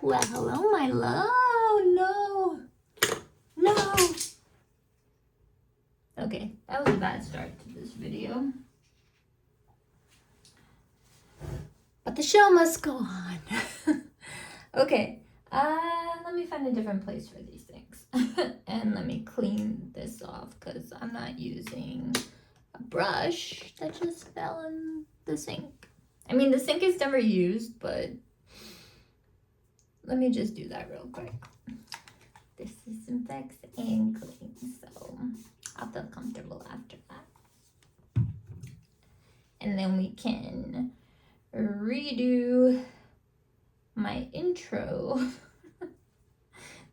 Well, hello, my love. No. No. Okay, that was a bad start to this video. But the show must go on. Okay, let me find a different place for these things. And let me clean this off because I'm not using a brush that just fell in the sink. I mean, the sink is never used, but let me just do that real quick. This disinfects and cleans, so I'll feel comfortable after that. And then we can redo my intro.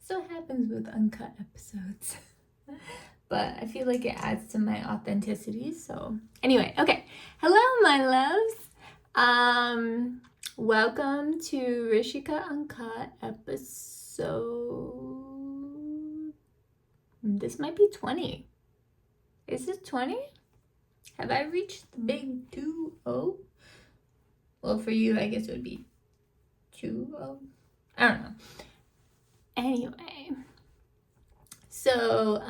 So it happens with uncut episodes. But I feel like it adds to my authenticity. So anyway, okay. Hello, my loves. Welcome to Rishika Uncut episode. This might be 20. Is this 20? Have I reached the big 2-0? Well, for you, I guess it would be 2-0. I don't know. Anyway, so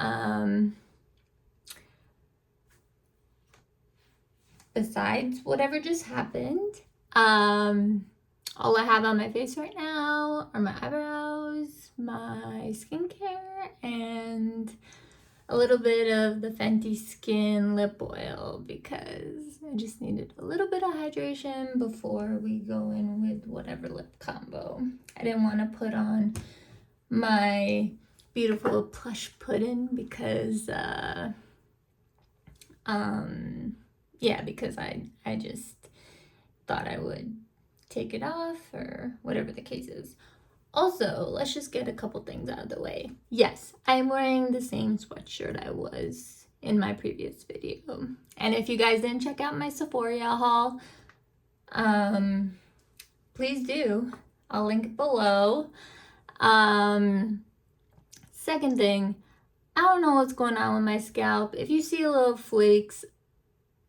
besides whatever just happened, all I have on my face right now are my eyebrows, my skincare, and a little bit of the Fenty Skin lip oil because I just needed a little bit of hydration before we go in with whatever lip combo. I didn't want to put on my beautiful plush pudding because because I just thought I would take it off or whatever the case is. Also, let's just get a couple things out of the way. Yes, I'm wearing the same sweatshirt I was in my previous video. And if you guys didn't check out my Sephora haul, please do. I'll link it below. Second thing, I don't know what's going on with my scalp. If you see little flakes,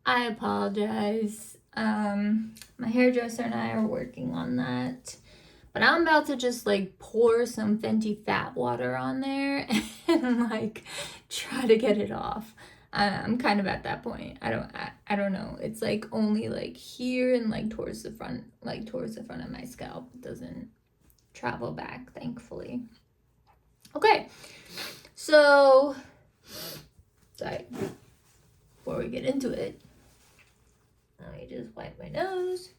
I apologize. My hairdresser and I are working on that. But I'm about to just like pour some Fenty Fat Water on there and like try to get it off. I'm kind of at that point. I don't know. It's like only like here and like towards the front of my scalp. It doesn't travel back, thankfully. Okay, so sorry. Before we get into it, let me just wipe my nose.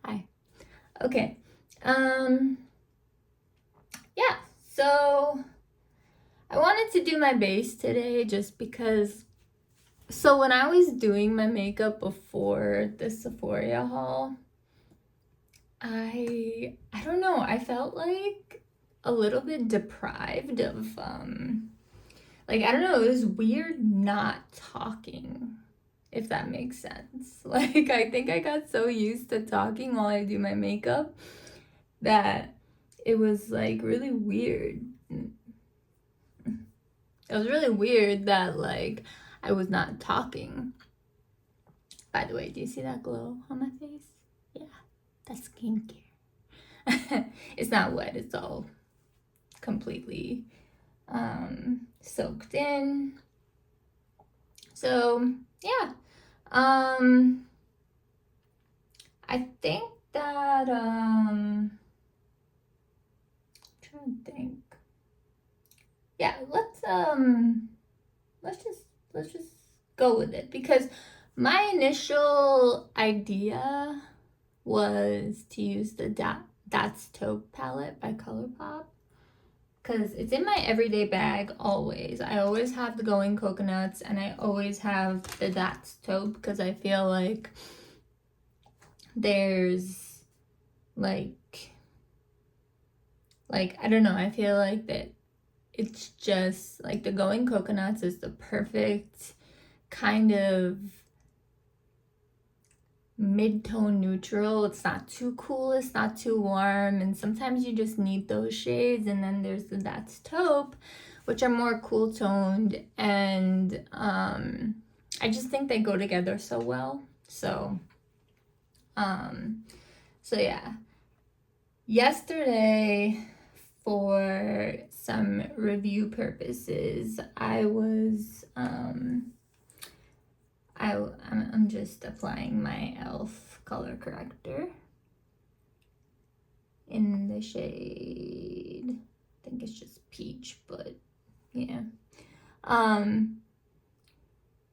Hi. Okay. Yeah, so I wanted to do my base today just because, so when I was doing my makeup before the Sephora haul, I don't know, I felt like a little bit deprived of, like, I don't know, it was weird not talking, if that makes sense. Like, I think I got so used to talking while I do my makeup that it was, like, really weird. It was really weird that, like, I was not talking. By the way, do you see that glow on my face? Yeah, that's skincare. It's not wet, it's all completely soaked in. So yeah, I think that I'm trying to think. Yeah, let's just go with it because my initial idea was to use the That's Taupe palette by ColourPop because it's in my everyday bag always. I always have the Going Coconuts and I always have the That's Taupe because I feel like there's like I don't know, I feel like that it's just like the Going Coconuts is the perfect kind of mid-tone neutral. It's not too cool, it's not too warm, and sometimes you just need those shades. And then there's the That's Taupe, which are more cool toned, and I just think they go together so well. So So yeah, yesterday, for some review purposes, I'm just applying my e.l.f. color corrector in the shade, I think it's just peach, but yeah.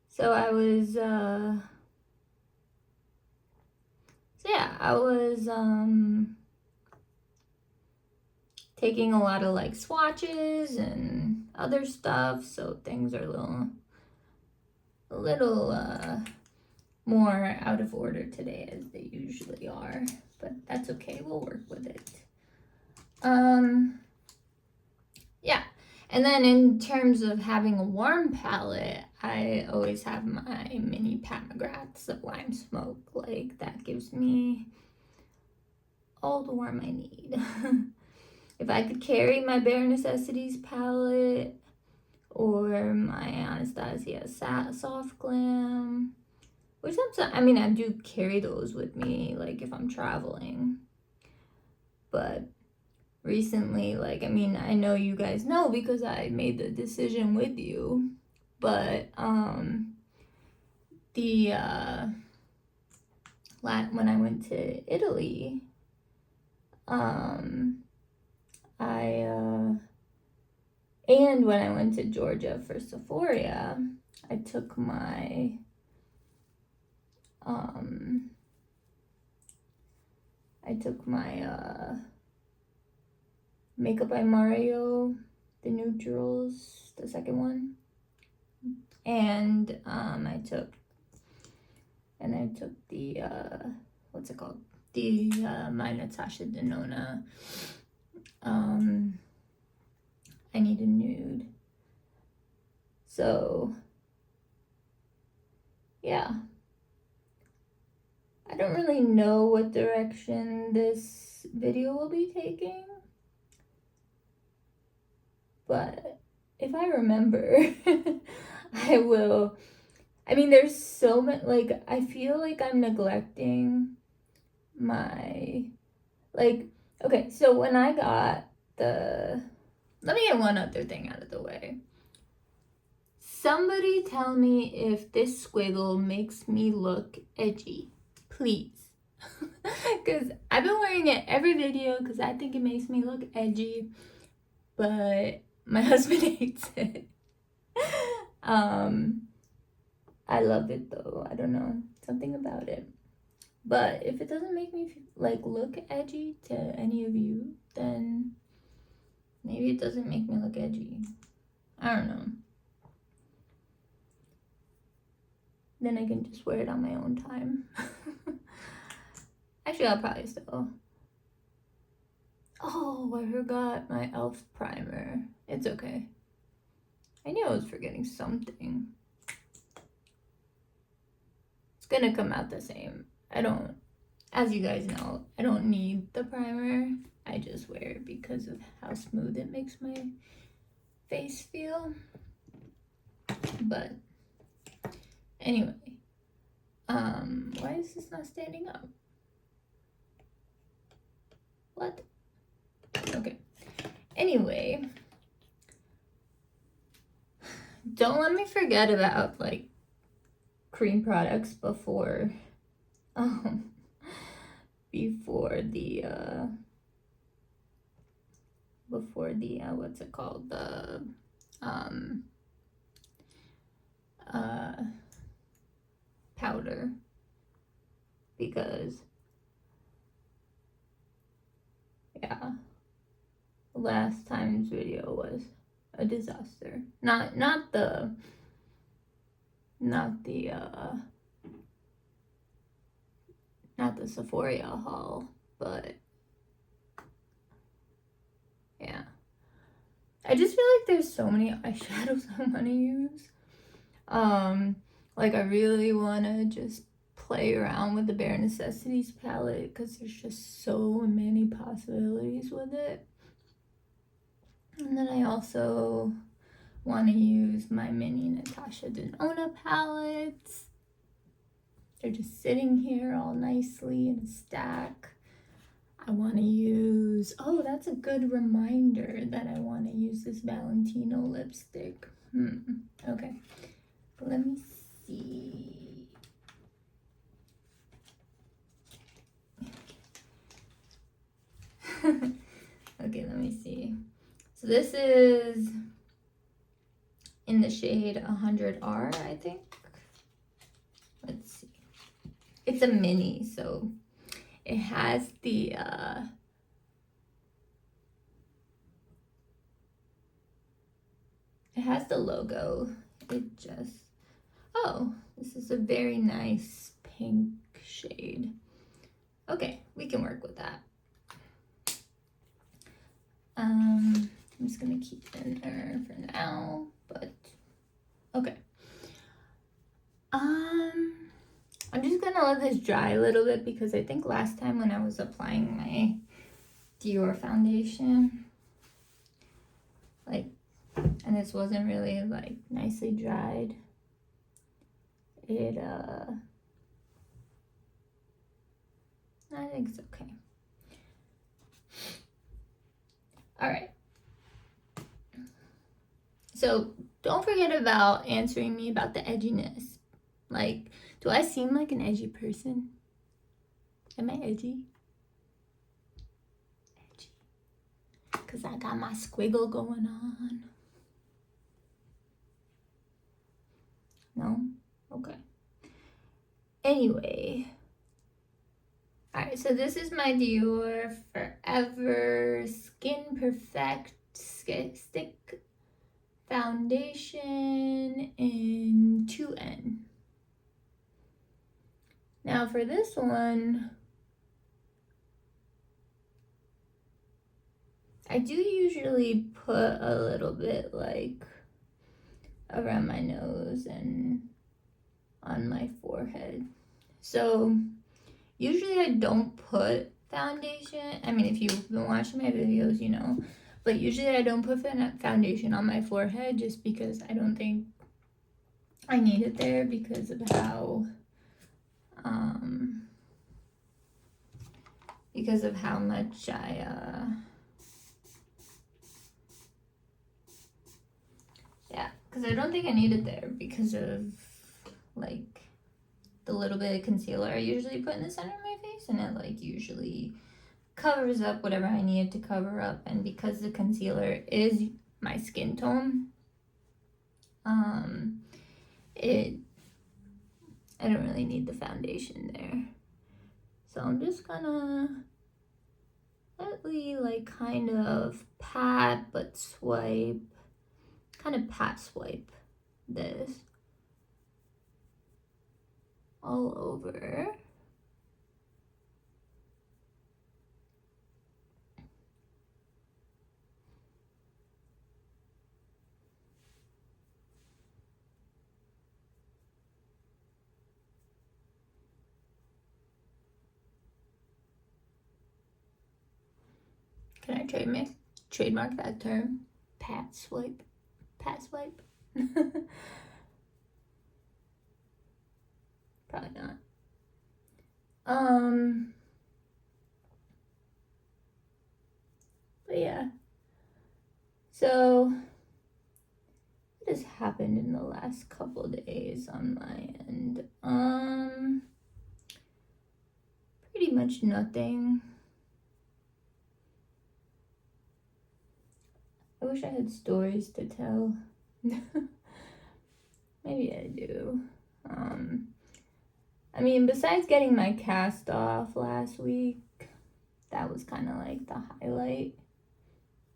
So I was taking a lot of like swatches and other stuff, so things are a little more out of order today as they usually are, but that's okay, we'll work with it. Yeah, and then in terms of having a warm palette, I always have my mini Pat McGrath Sublime Smoke. Like, that gives me all the warm I need. If I could carry my Bare Necessities palette or my Anastasia Soft Glam, which I do carry those with me, like if I'm traveling. But recently, like, I know you guys know because I made the decision with you, but when I went to Italy, and when I went to Georgia for Sephora, I took my Makeup by Mario, the neutrals, the second one, and I took the what's it called? The my Natasha Denona. I need a nude. So yeah, I don't really know what direction this video will be taking, but if I remember, I will. There's so much, like, I feel like I'm neglecting my, like, okay, so when I got let me get one other thing out of the way. Somebody tell me if this squiggle makes me look edgy, please. Because I've been wearing it every video because I think it makes me look edgy, but my husband hates it. I love it though. I don't know, something about it. But if it doesn't make me like look edgy to any of you, then maybe it doesn't make me look edgy. I don't know. Then I can just wear it on my own time. Actually, I'll probably still. Oh, I forgot my e.l.f. primer. It's okay. I knew I was forgetting something. It's gonna come out the same. As you guys know, I don't need the primer. I just wear it because of how smooth it makes my face feel. But anyway, why is this not standing up? What? Okay. Anyway, don't let me forget about like cream products before the what's it called, the powder, because yeah, last time's video was a disaster. Not the Sephora haul, but yeah. I just feel like there's so many eyeshadows I want to use. Like, I really want to just play around with the Bare Necessities palette because there's just so many possibilities with it. And then I also want to use my mini Natasha Denona palettes. They're just sitting here all nicely in a stack. I want to use, oh, that's a good reminder that I want to use this Valentino lipstick. Okay, let me see. Okay, let me see. So this is in the shade 100R, I think. Let's see. It's a mini, so it has the logo. It just, oh, this is a very nice pink shade. Okay, we can work with that. I'm just gonna keep it in there for now, but okay. I'm just gonna let this dry a little bit because I think last time when I was applying my Dior foundation, like, and this wasn't really like nicely dried, it I think it's okay. All right. So don't forget about answering me about the edginess. Like, do I seem like an edgy person? Am I edgy? Edgy. Because I got my squiggle going on. No? Okay. Anyway. Alright, so this is my Dior Forever Skin Perfect Stick Foundation in 2N. Now for this one, I do usually put a little bit like around my nose and on my forehead. So usually I don't put foundation. I mean, if you've been watching my videos, you know. But usually I don't put foundation on my forehead just because I don't think I need it there because of how much because I don't think I need it there because of like the little bit of concealer I usually put in the center of my face, and it like usually covers up whatever I need it to cover up. And because the concealer is my skin tone, I don't really need the foundation there. So I'm just gonna lightly like kind of pat but swipe, kind of pat swipe this all over. Can I trademark that term? Pat swipe. Pat swipe. Probably not. But yeah. So what has happened in the last couple days on my end? Pretty much nothing. I wish I had stories to tell. Maybe I do. I mean, besides getting my cast off last week, that was kind of like the highlight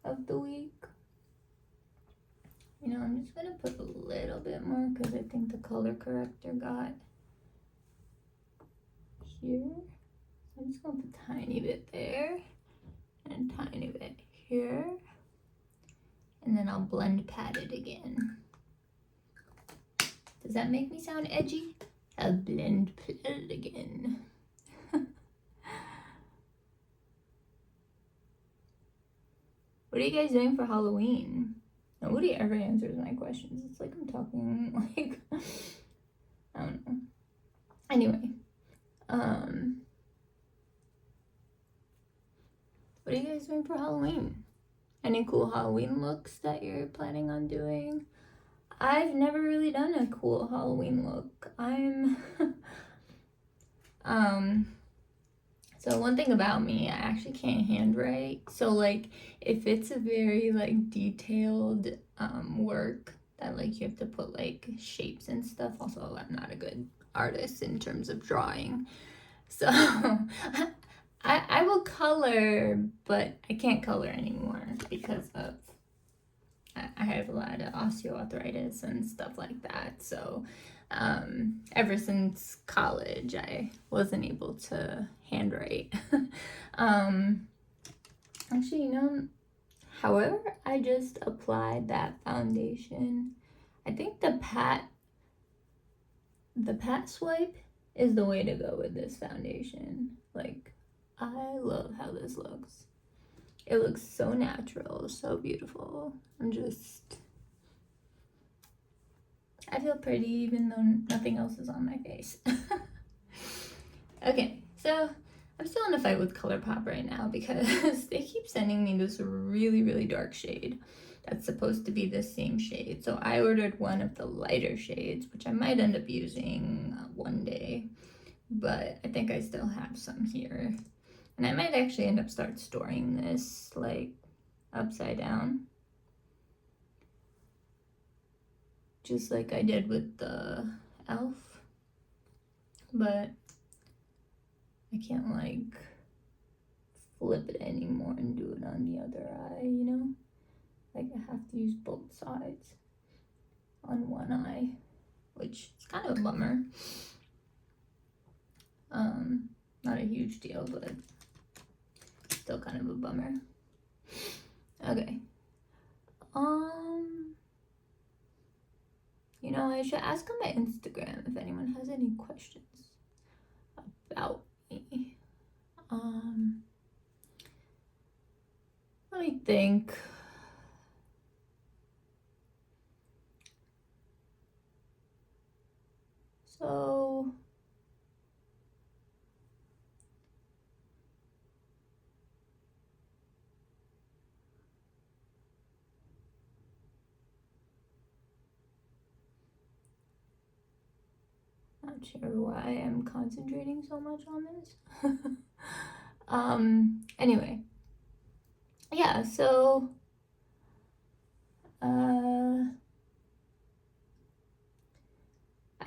of the week. You know, I'm just gonna put a little bit more because I think the color corrector got here. So I'm just gonna put a tiny bit there and a tiny bit here. And then I'll blend pat it again. Does that make me sound edgy? I'll blend pat it again. What are you guys doing for Halloween? Nobody ever answers my questions. It's like I'm talking like, I don't know. Anyway, What are you guys doing for Halloween? Any cool Halloween looks that you're planning on doing? I've never really done a cool Halloween look. So one thing about me, I actually can't handwrite. So like if it's a very like detailed work that like you have to put like shapes and stuff. Also, I'm not a good artist in terms of drawing. So I will color, but I can't color anymore because of I have a lot of osteoarthritis and stuff like that. So ever since college, I wasn't able to handwrite. Actually, however, I just applied that foundation. I think the pat swipe is the way to go with this foundation. Like, I love how this looks. It looks so natural, so beautiful. I feel pretty even though nothing else is on my face. Okay, so I'm still in a fight with ColourPop right now because they keep sending me this really, really dark shade that's supposed to be the same shade. So I ordered one of the lighter shades, which I might end up using one day, but I think I still have some here. And I might actually end up storing this like upside down. Just like I did with the elf. But I can't like flip it anymore and do it on the other eye, you know? Like I have to use both sides on one eye, which is kind of a bummer. Not a huge deal, but still kind of a bummer. Okay. I should ask on my Instagram if anyone has any questions about me. Let me think. So not sure why I'm concentrating so much on this. Anyway. Yeah, so I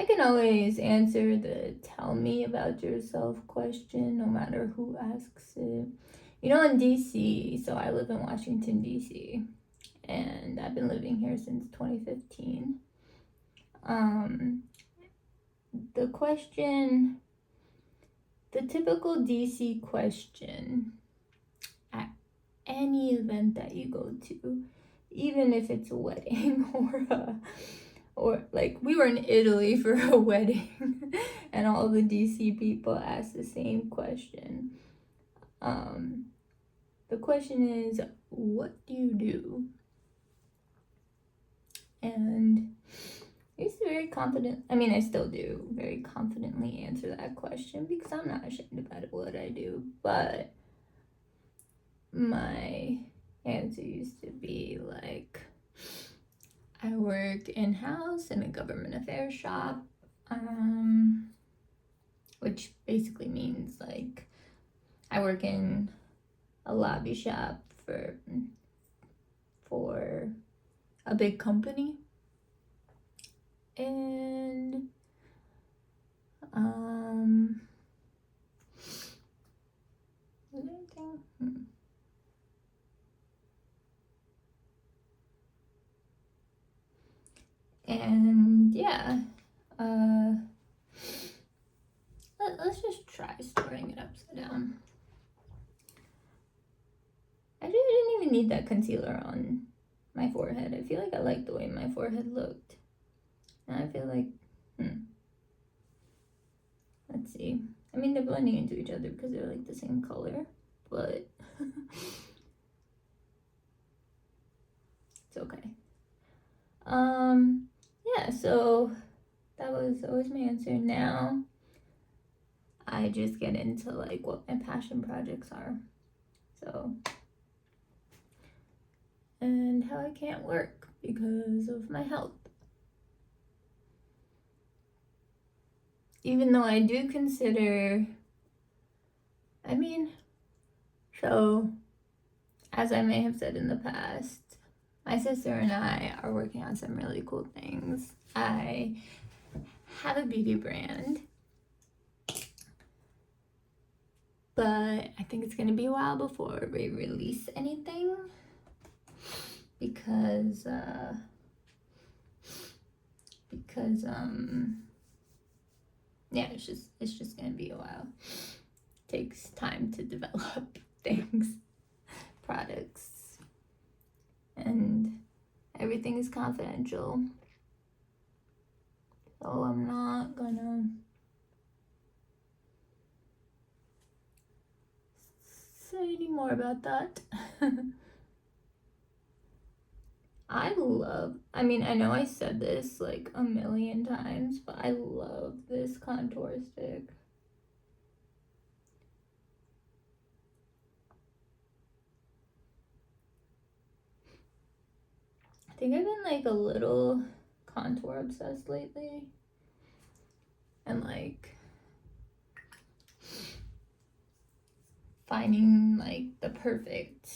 can always answer the tell me about yourself question no matter who asks it. In DC, so I live in Washington, DC, and I've been living here since 2015. The question, the typical DC question at any event that you go to, even if it's a wedding or like we were in Italy for a wedding and all the DC people asked the same question. The question is, what do you do? And I used to very confident, I still do very confidently answer that question because I'm not ashamed about what I do, but my answer used to be like, I work in-house in a government affairs shop, which basically means like I work in a lobby shop for a big company, and and yeah, let's just try storing it upside down. Actually, I didn't even need that concealer on my forehead. I feel like I like the way my forehead looked. And I feel like, let's see. They're blending into each other because they're like the same color, but it's okay. Yeah, so that was always my answer. Now, I just get into like what my passion projects are. So, and how I can't work because of my health. Even though I do consider, I mean, so as I may have said in the past, my sister and I are working on some really cool things. I have a beauty brand, but I think it's gonna be a while before we release anything because yeah, it's just gonna be a while. Takes time to develop things, products, and everything is confidential. So I'm not gonna say any more about that. I mean, I know I said this like a million times, but I love this contour stick. I think I've been like a little contour obsessed lately. And like finding like the perfect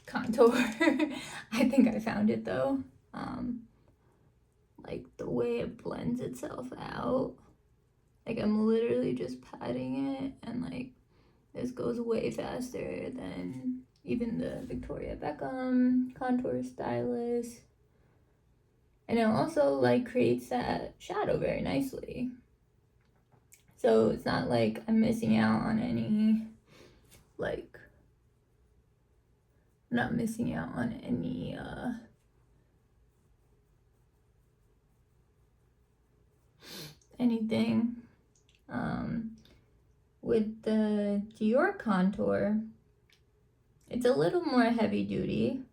contour. I think I found it though. Like the way it blends itself out. Like I'm literally just patting it, and like this goes way faster than even the Victoria Beckham contour stylus. And it also like creates that shadow very nicely. So it's not like I'm missing out on any, like, I'm not missing out on any anything. With the Dior contour, it's a little more heavy duty.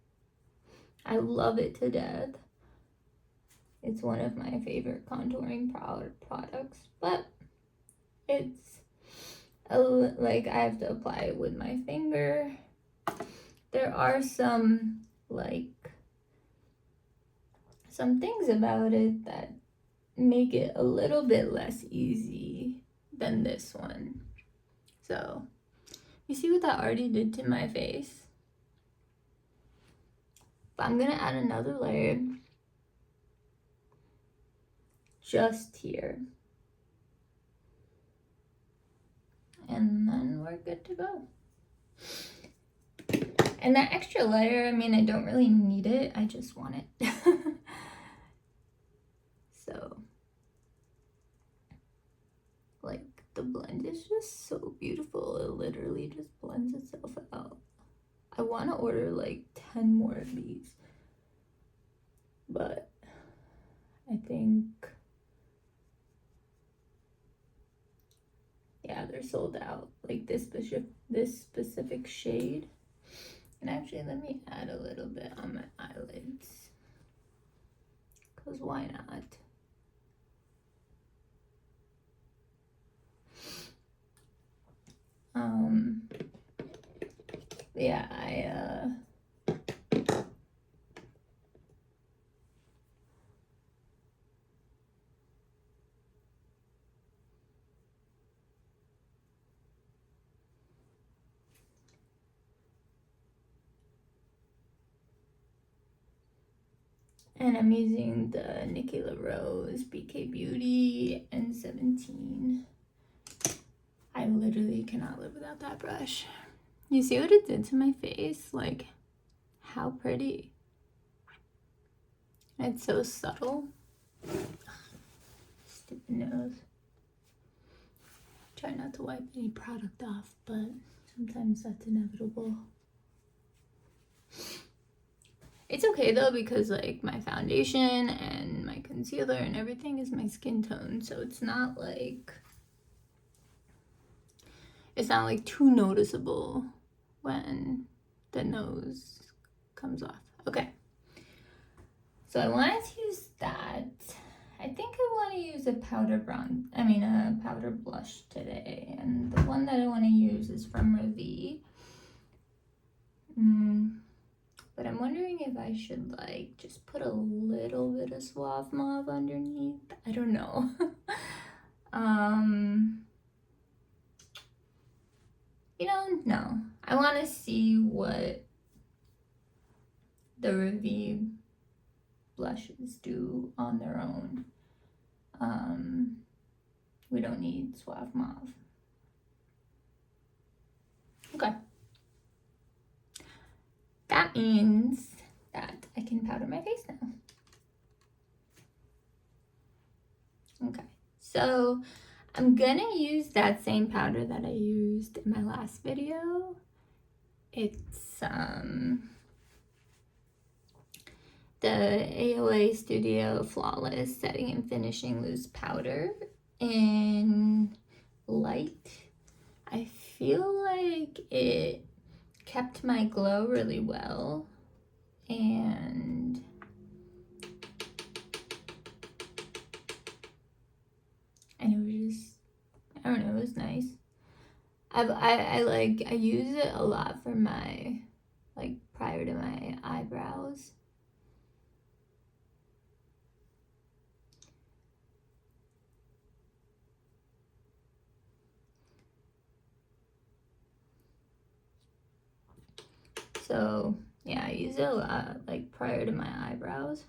I love it to death. It's one of my favorite contouring products, but it's like I have to apply it with my finger. There are some things about it that make it a little bit less easy than this one. So you see what that already did to my face? But I'm gonna add another layer just here. And then we're good to go. And that extra layer, I mean, I don't really need it. I just want it. So, like, the blend is just so beautiful. It literally just blends itself out. I want to order like 10 more of these, but I think, yeah, they're sold out. Like this specific shade. And actually, let me add a little bit on my eyelids, because why not? Yeah, and I'm using the Nikki LaRose BK Beauty N17. I literally cannot live without that brush. You see what it did to my face? Like, how pretty. It's so subtle. Stupid nose. Try not to wipe any product off, but sometimes that's inevitable. It's okay though, because like my foundation and my concealer and everything is my skin tone, so it's not like too noticeable when the nose comes off. Okay, so I wanted to use that. I I think I want to use a powder powder blush today. And the one that I want to use is from Ravie. But I'm wondering if I should like just put a little bit of Suave Mauve underneath. I don't know. No. I want to see what the Ravie blushes do on their own. We don't need Suave Mauve. Okay. That means that I can powder my face now. Okay, so I'm gonna use that same powder that I used in my last video. It's the AOA Studio Flawless Setting and Finishing Loose Powder in Light. I feel like it kept my glow really well, and it was just, I don't know, it was nice. I use it a lot for my, like, prior to my eyebrows. So yeah, I use it a lot, like, prior to my eyebrows.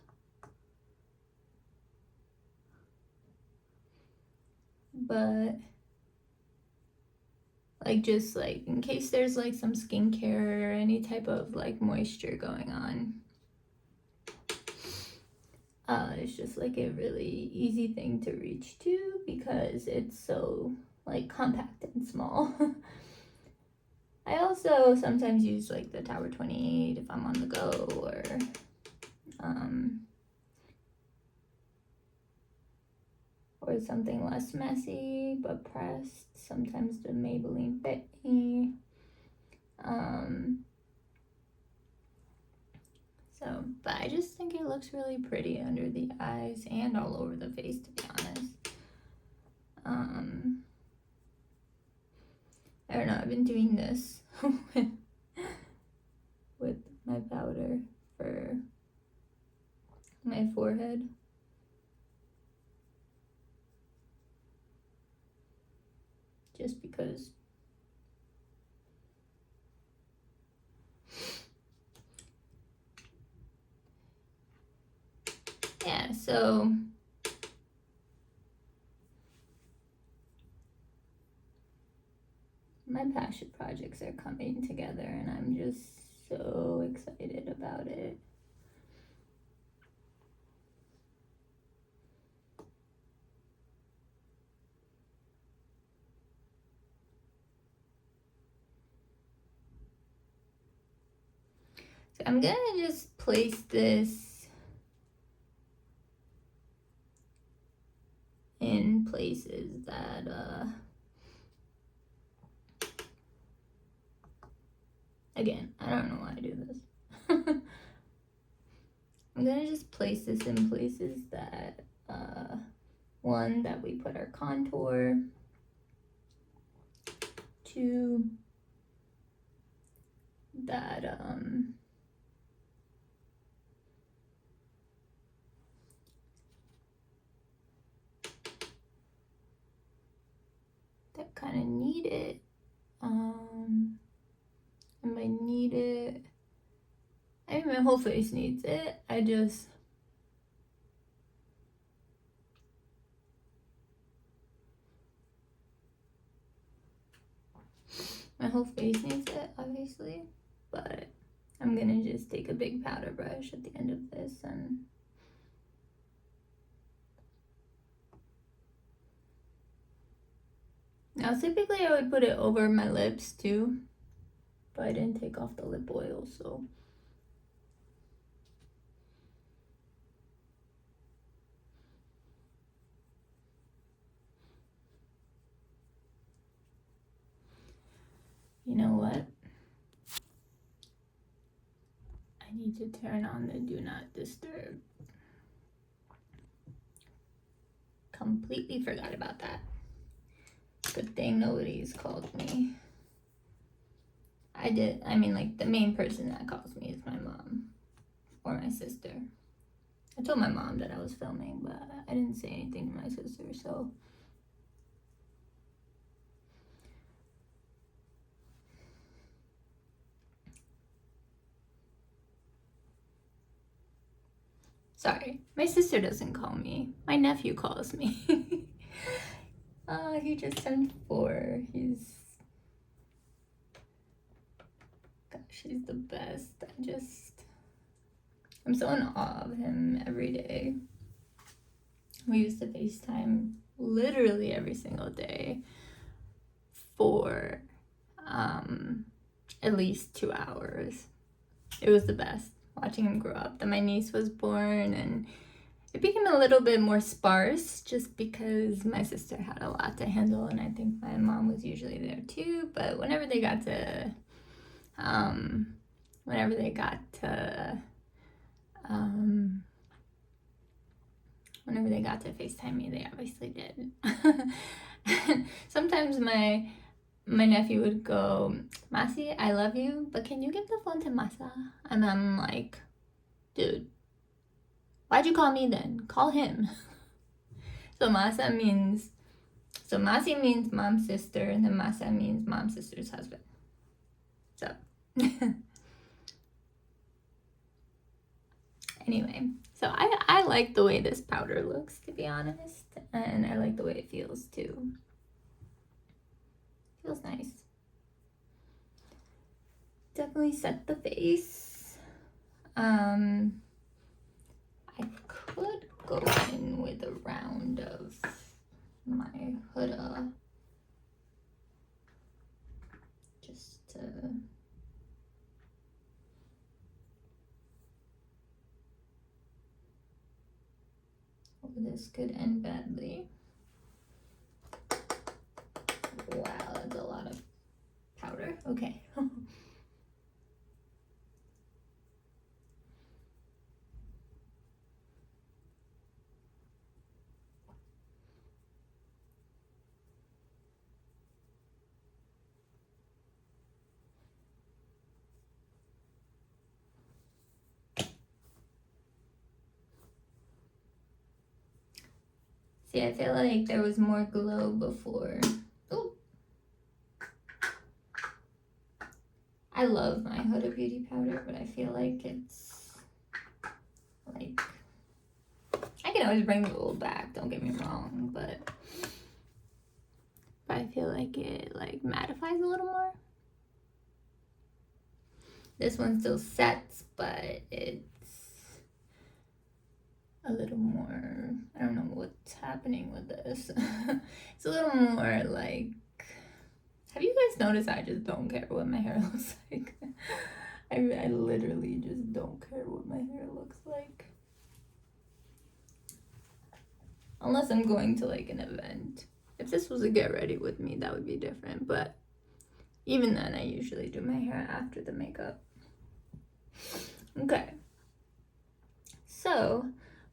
But like, just like in case there's like some skincare or any type of like moisture going on, it's just like a really easy thing to reach to because it's so like compact and small. I also sometimes use like the Tower 28 if I'm on the go, or something less messy but pressed. Sometimes the Maybelline Fit Me. But I just think it looks really pretty under the eyes and all over the face, to be honest. I don't know, I've been doing this with my powder for my forehead. Just because. Yeah, so my passion projects are coming together and I'm just so excited about it. So I'm gonna just place this in places that again, I don't know why I do this. I'm gonna just place this in places that one, that we put our contour, two, that that kind of need it. I might need it. I mean, my whole face needs it. My whole face needs it, obviously. But I'm gonna just take a big powder brush at the end of this and now typically I would put it over my lips too, but I didn't take off the lip oil, so you know what? I need to turn on the do not disturb. completely forgot about that. Good thing nobody's called me. I mean, like, the main person that calls me is my mom or my sister. I told my mom that I was filming, but I didn't say anything to my sister, so. Sorry, my sister doesn't call me. My nephew calls me. He just turned 4. Gosh, he's the best. I'm so in awe of him every day. We used to FaceTime literally every single day for at least 2 hours. It was the best watching him grow up. Then my niece was born, and it became a little bit more sparse just because my sister had a lot to handle, and I think my mom was usually there too. But whenever they got to FaceTime me, they obviously did. Sometimes my nephew would go, "Masi, I love you, but can you give the phone to Masa?" And I'm like, dude, why'd you call me then? Call him. So Masi means mom's sister, and then Masa means mom's sister's husband. So anyway, so I like the way this powder looks, to be honest, and I like the way it feels too. Feels nice. Definitely set the face. I could go in with a round of my Huda just to this could end badly. Wow, that's a lot of powder. Okay. See, I feel like there was more glow before. Ooh. I love my Huda Beauty powder, but I feel like it's like, I can always bring the old back, don't get me wrong, but I feel like it like mattifies a little more. This one still sets, but it's a little more, I don't know what's happening with this. It's a little more like, have you guys noticed I just don't care what my hair looks like? I literally just don't care what my hair looks like. Unless I'm going to like an event. If this was a get ready with me, that would be different. But even then, I usually do my hair after the makeup. Okay. So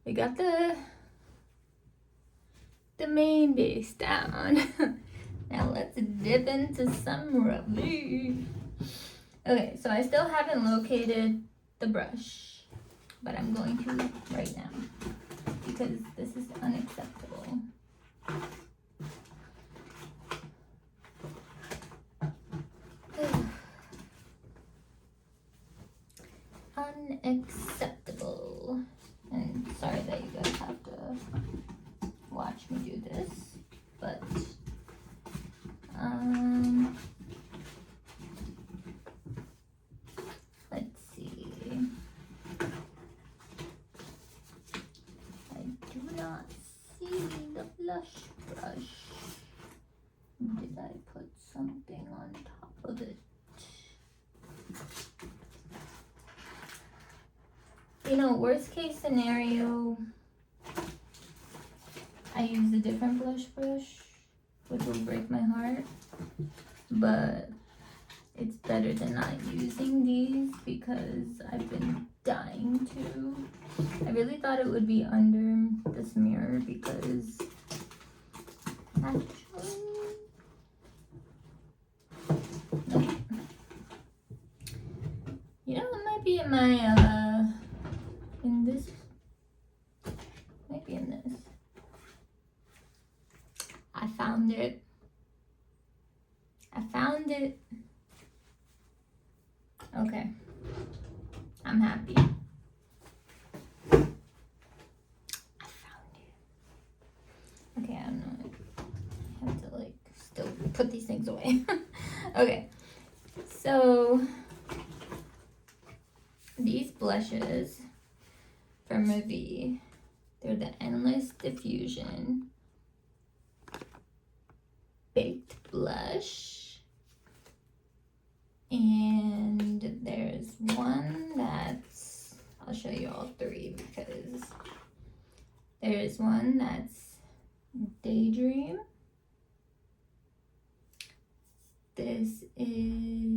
we got the main base down. Now let's dip into some Ravie. Okay, so I still haven't located the brush, but I'm going to right now because this is unacceptable. Unacceptable. And sorry that you guys have to watch me do this, but let's see. I do not see the blush brush. Did I put something on top of it? You know, worst case scenario, I use a different blush brush, which will break my heart, but it's better than not using these because I've been dying to. I really thought it would be under this mirror because actually. Nope. You know, it might be in my, in this. Might be in this. I found it. I found it. Okay. I'm happy. I found it. Okay, I don't know. I have to like still put these things away. Okay. So these blushes from Ravie, they're the Endless Diffusion Baked Blush. And there's one that's, I'll show you all three because there's one that's Daydream. This is,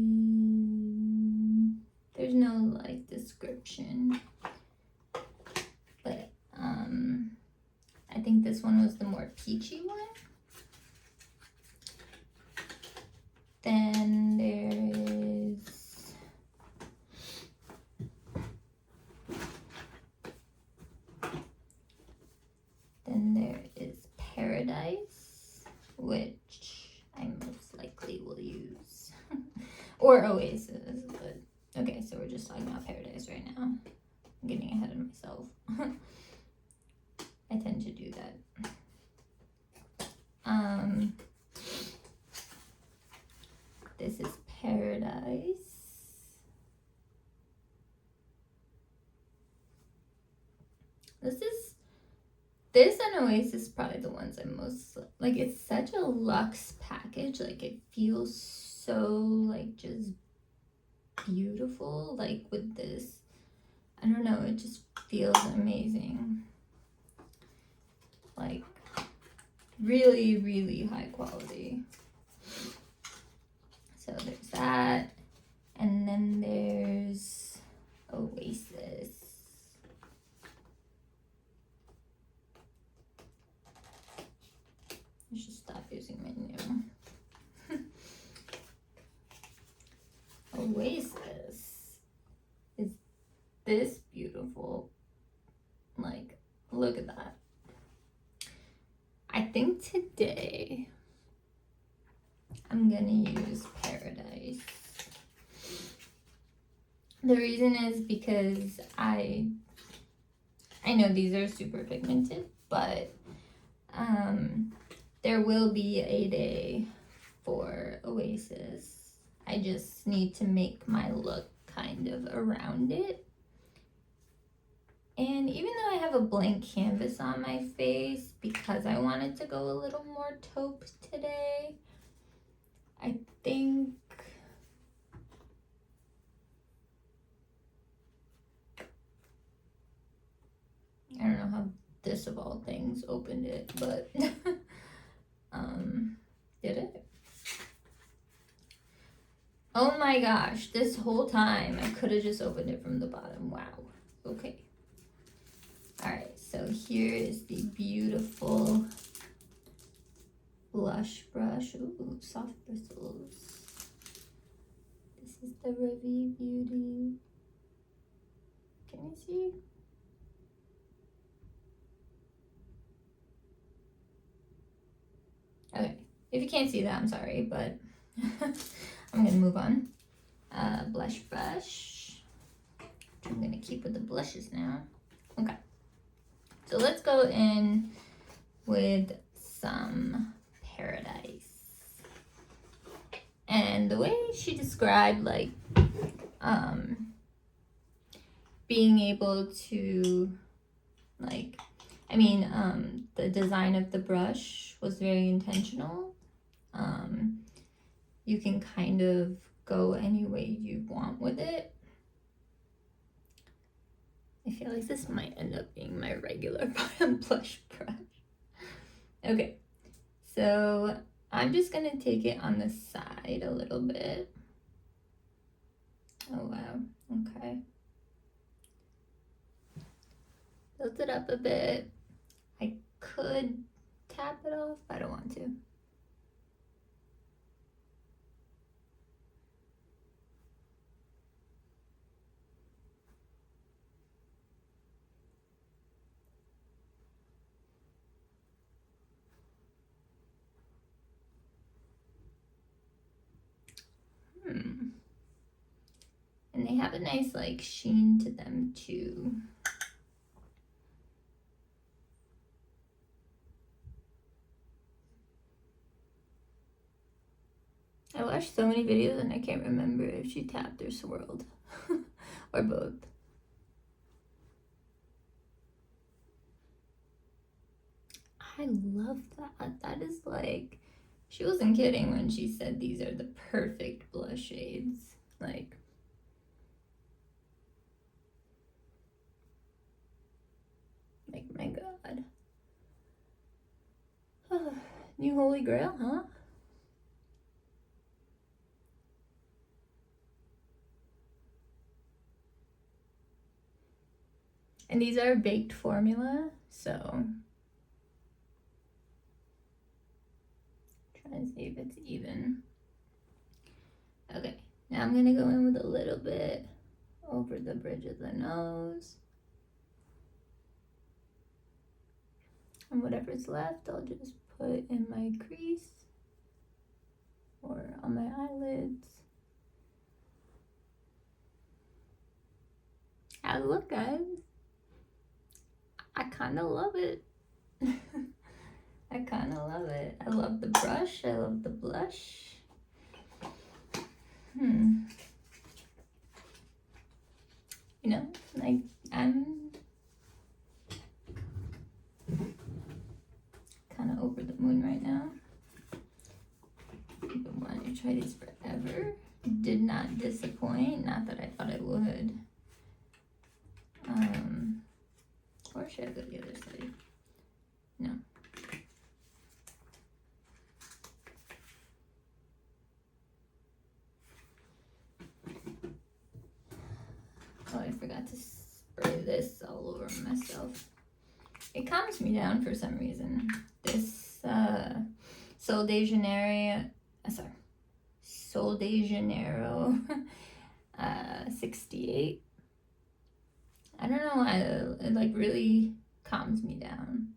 there's no like description, but I think this one was the more peachy one. Then there is Paradise, which I most likely will use, or Oasis, but okay, so we're just talking about Paradise right now. I'm getting ahead of myself. I tend to do that. This is Paradise. This and Oasis probably the ones I'm most like. It's such a luxe package. Like it feels so like just beautiful. Like with this, I don't know. It just feels amazing. Like really, really high quality. So there's that, and then there's Oasis. I should stop using my new. Oasis is this beautiful. Like, look at that. I think today I'm gonna use Paradise. The reason is because I know these are super pigmented, but there will be a day for Oasis. I just need to make my look kind of around it. And even though I have a blank canvas on my face, because I wanted to go a little more taupe today, I think I don't know how this of all things opened it, but did it? Oh my gosh, this whole time I could have just opened it from the bottom. Wow. Okay. All right, so here is the beautiful blush brush. Ooh, soft bristles. This is the Ravie Beauty. Can you see? Okay, if you can't see that, I'm sorry, but I'm gonna move on. Blush brush. I'm gonna keep with the blushes now. Okay, so let's go in with some Paradise. And the way she described like being able to like, I mean, the design of the brush was very intentional. You can kind of go any way you want with it. I feel like this might end up being my regular blush brush. Okay, so I'm just gonna take it on the side a little bit. Oh wow, okay. Build it up a bit. I could tap it off. I don't want to. And they have a nice like sheen to them too. I watched so many videos and I can't remember if she tapped or swirled or both. I love that. That is like, she wasn't kidding when she said these are the perfect blush shades. Like, my God. New Holy Grail, huh? And these are baked formula, so try and see if it's even. Okay, now I'm gonna go in with a little bit over the bridge of the nose. And whatever's left, I'll just put in my crease or on my eyelids. How's it look, guys? I kind of love it. I kind of love it. I love the brush. I love the blush. You know, like I'm kind of over the moon right now. I've been wanting to try these forever. Did not disappoint. Not that I thought I would. Or should I go the other side? No. Oh, I forgot to spray this all over myself. It calms me down for some reason. This Sol de Janeiro 68. I don't know why, it like really calms me down.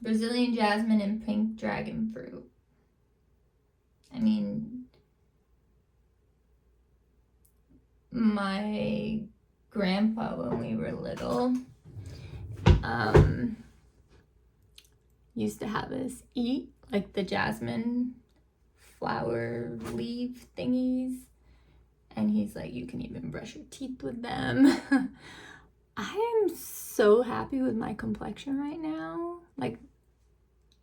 Brazilian jasmine and pink dragon fruit. I mean, my grandpa, when we were little, used to have us eat like the jasmine flower leaf thingies. And he's like, you can even brush your teeth with them. I am so happy with my complexion right now. Like,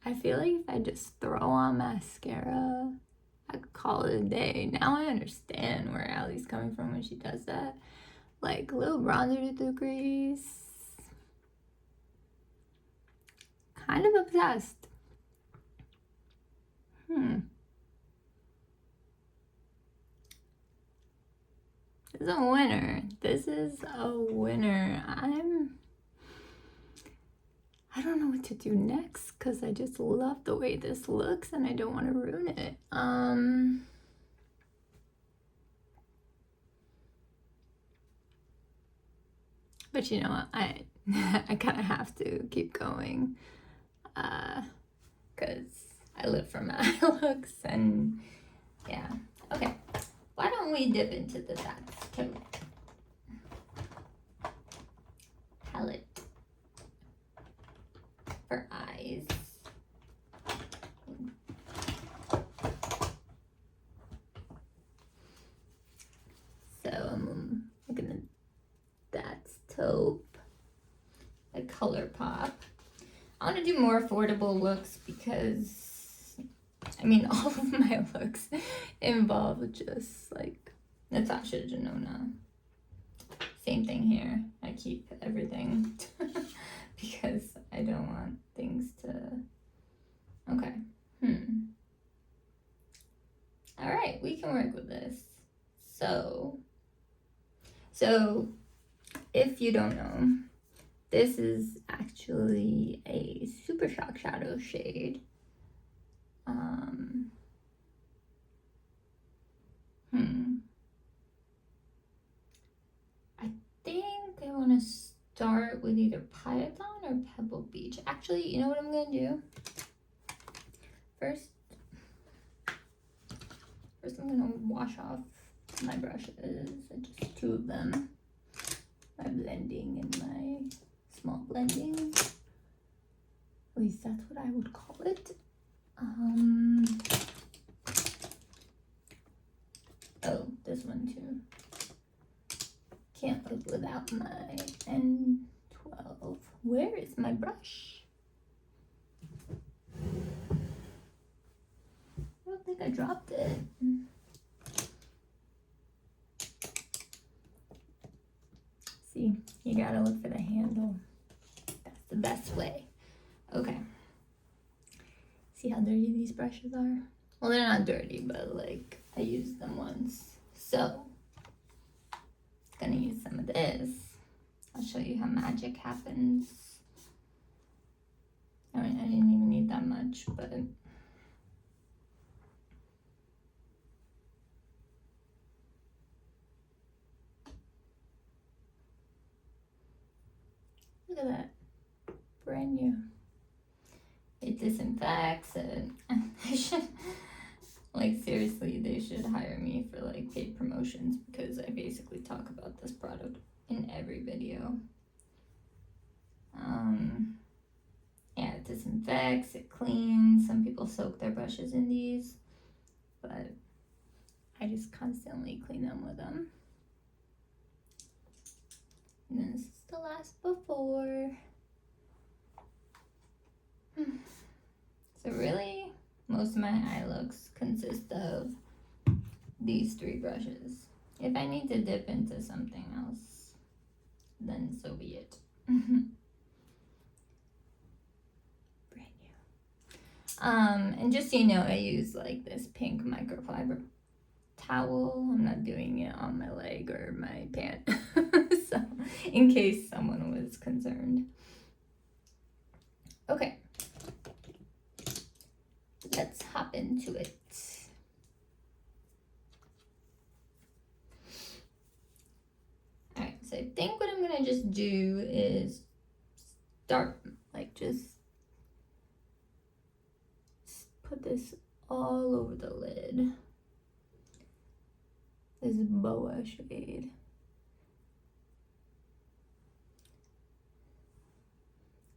I feel like if I just throw on mascara, I could call it a day. Now I understand where Allie's coming from when she does that. Like, a little bronzer to the crease. Kind of obsessed. This is a winner. This is a winner. I don't know what to do next because I just love the way this looks and I don't want to ruin it. But you know what? I kind of have to keep going because I live for my looks and yeah. Okay. Why don't we dip into the Taupe palette for eyes? So I'm looking at that's Taupe, a color pop. I want to do more affordable looks because I mean, all of my looks involve just like Natasha Denona. Same thing here. I keep everything because I don't want things to. Okay. All right, we can work with this. So if you don't know, This is actually a Super Shock Shadow shade. I think I want to start with either Python or Pebble Beach. Actually, you know what I'm going to do? First I'm going to wash off my brushes, just 2 of them. My blending and my small blending. At least that's what I would call it. Oh, this one too. Can't live without my N12. Where is my brush? I don't think I dropped it. See, you gotta look for the handle. That's the best way. Okay. See how dirty these brushes are? Well, they're not dirty, but like I used them once. So, gonna use some of this. I'll show you how magic happens. I mean, I didn't even need that much, but look at that, brand new. It disinfects and I should, like, seriously, they should hire me for like paid promotions because I basically talk about this product in every video. Yeah, it disinfects, it cleans. Some people soak their brushes in these, but I just constantly clean them with them. And then this is the last before. So really, most of my eye looks consist of these 3 brushes. If I need to dip into something else, then so be it. Brand new. And just so you know, I use like this pink microfiber towel. I'm not doing it on my leg or my pant. So, in case someone was concerned. Okay. Let's hop into it. Alright, so I think what I'm gonna just do is start, like, just put this all over the lid. This boa shade.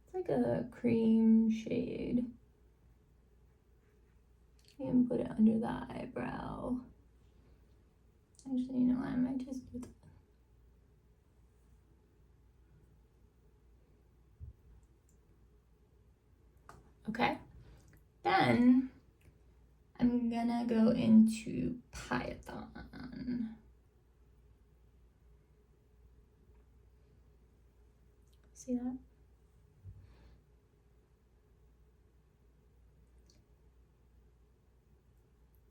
It's like a cream shade. And put it under the eyebrow. Actually, you know what? I might just do that. Okay. Then I'm gonna go into Python. See that?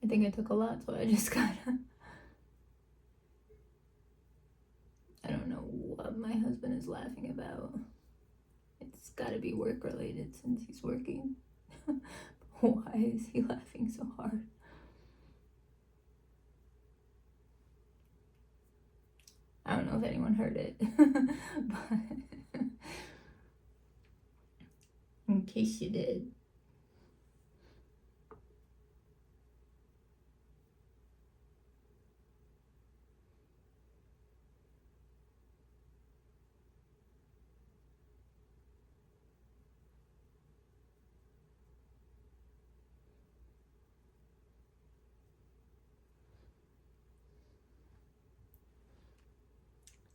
I think I took a lot, so I just gotta. I don't know what my husband is laughing about. It's gotta be work related since he's working. Why is he laughing so hard? I don't know if anyone heard it, but in case you did.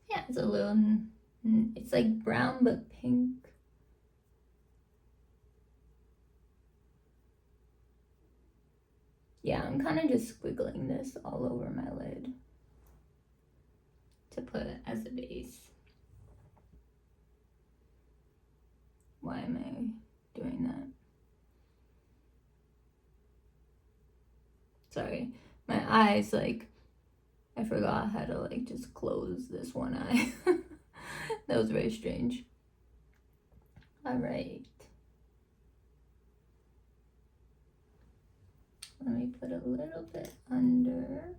Yeah, it's a little, it's like brown but pink. Yeah, I'm kind of just squiggling this all over my lid to put as a base. Why am I doing that? Sorry, my eyes, like, I forgot how to like just close this one eye. That was very strange. All right. Let me put a little bit under.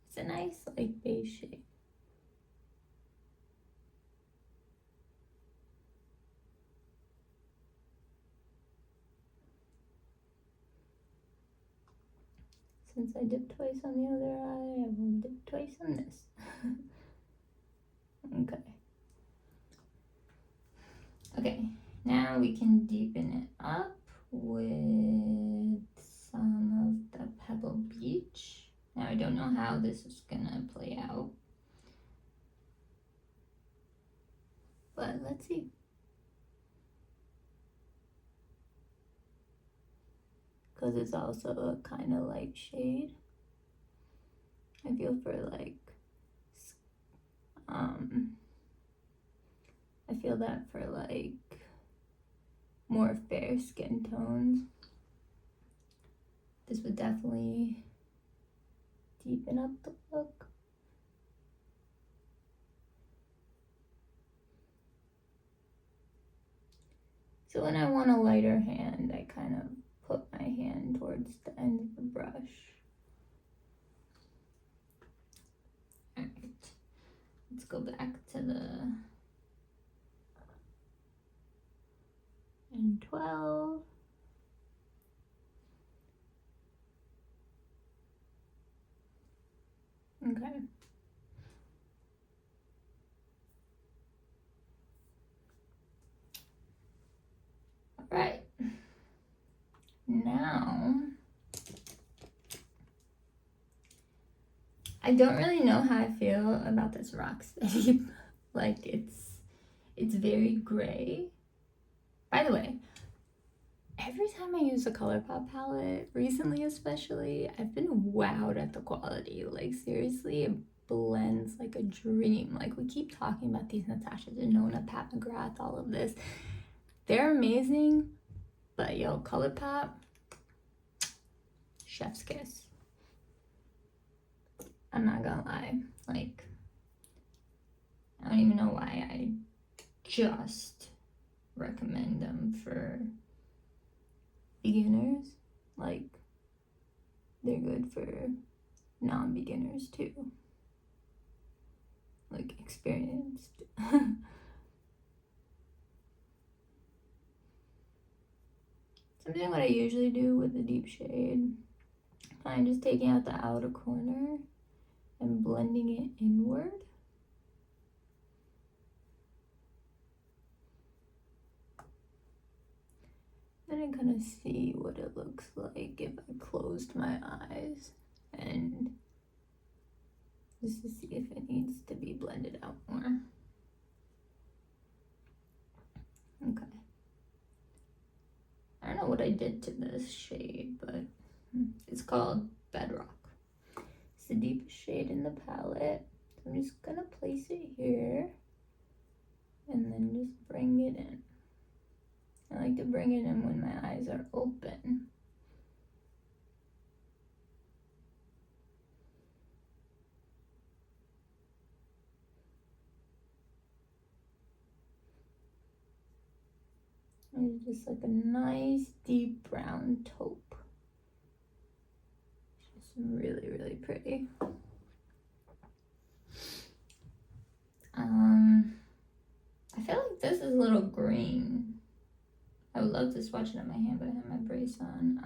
It's a nice like beige shade. Since I dipped twice on the other eye, I will dip twice on this. Okay. Okay, now we can deepen it up with some of the Pebble Beach. Now I don't know how this is gonna play out, but let's see. Because it's also a kind of light shade. I feel for like, I feel that for like more fair skin tones, this would definitely deepen up the look. So when I want a lighter hand, I kind of put my hand towards the end of the brush. All right, let's go back to the N12. Okay. All right. Now, I don't really know how I feel about this Rocksteady. Like it's very gray. By the way, every time I use a ColourPop palette, recently especially, I've been wowed at the quality. Like seriously, it blends like a dream. Like we keep talking about these Natasha Denona, Pat McGrath, all of this. They're amazing, but yo, ColourPop, chef's kiss. I'm not gonna lie, like, I don't even know why I just recommend them for beginners. Like, they're good for non-beginners too. Like, experienced. Something what I usually do with the deep shade, I'm just taking out the outer corner and blending it inward. Then I kind of see what it looks like if I closed my eyes, and just to see if it needs to be blended out more. Okay. I don't know what I did to this shade, but it's called Bedrock. It's the deepest shade in the palette. So I'm just gonna place it here and then just bring it in. I like to bring it in when my eyes are open. It's just like a nice deep brown taupe. It's just really, really pretty. I feel like this is a little green. I would love to swatch it on my hand, but I have my brace on.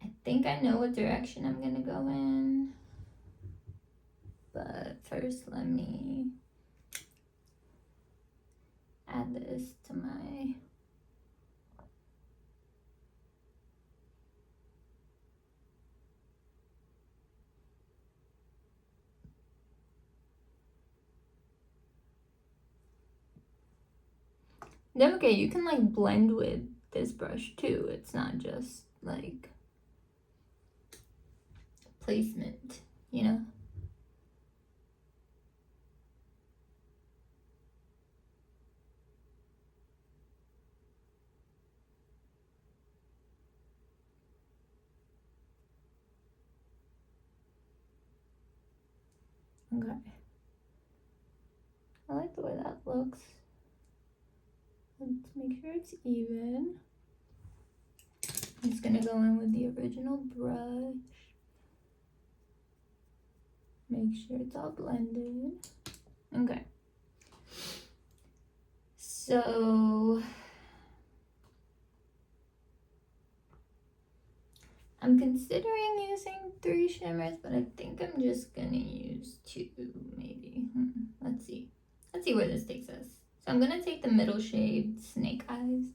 I think I know what direction I'm gonna go in. But first, let me add this to my okay, you can like blend with this brush too. It's not just like placement. you know? Okay. I like the way that looks. Let's make sure it's even. I'm just gonna go in with the original brush. Make sure it's all blended. Okay. So I'm considering using 3 shimmers, but I think I'm just gonna use 2, maybe. Let's see. Let's see where this takes us. So I'm gonna take the middle shade, Snake Eyes.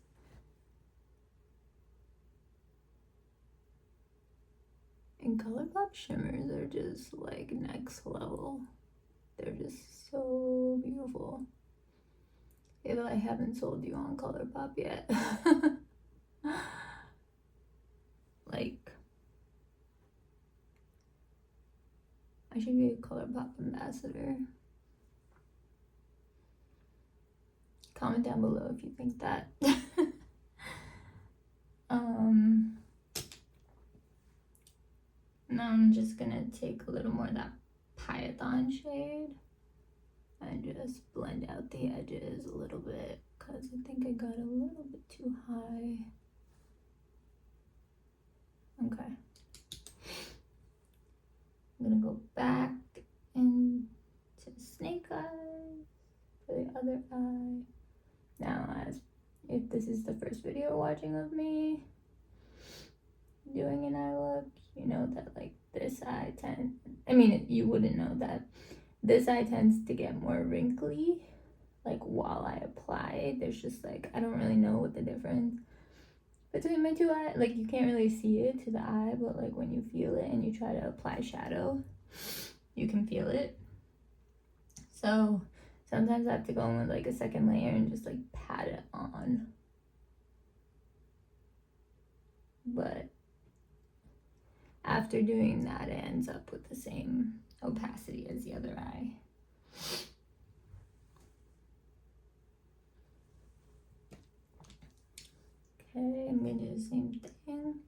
And ColourPop shimmers are just like next level. They're just so beautiful. If I haven't sold you on ColourPop yet. Like, I should be a ColourPop ambassador. Comment down below if you think that. Now I'm just gonna take a little more of that Python shade and just blend out the edges a little bit, because I think I got a little bit too high. Okay. I'm gonna go back into Snake Eyes for the other eye. Now, as if this is the first video watching of me doing an eye look, you know that like this eye you wouldn't know that this eye tends to get more wrinkly like while I apply. There's just like, I don't really know what the difference between my 2 eyes, like you can't really see it to the eye, but like when you feel it and you try to apply shadow, you can feel it. So sometimes I have to go in with like a second layer and just like pat it on. But after doing that, it ends up with the same opacity as the other eye. Okay, I'm going to do the same thing.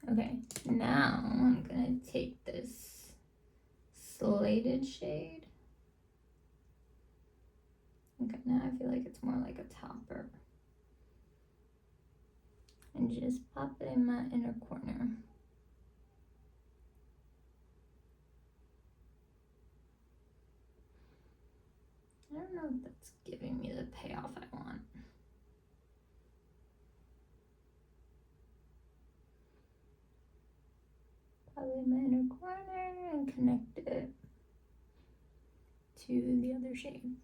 Okay, now I'm going to take this slated shade. Okay, now I feel like it's more like a topper. And just pop it in my inner corner. I don't know if that's giving me the payoff I want. Pop it in my inner corner and connect it to the other shade.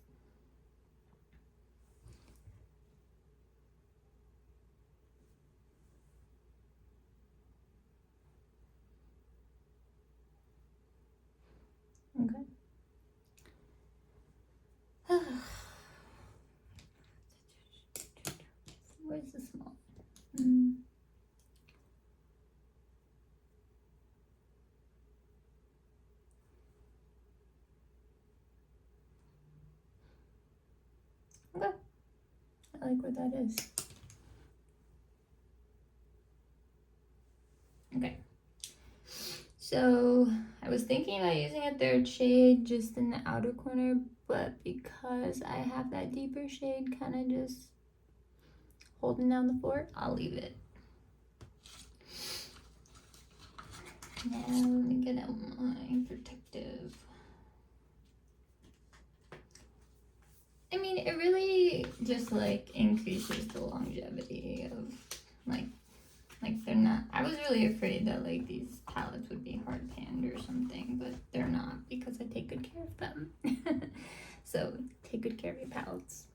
Okay. Where's the small? Okay. I like where that is. Okay. So I was thinking about using a 3rd shade just in the outer corner, but because I have that deeper shade kind of just holding down the fort, I'll leave it. Now let me get out my protective. I mean, it really just like increases the longevity of like they're not, I was really afraid that like these palettes would be hard panned or something, but they're not because I take good care of them. So take good care of your palettes.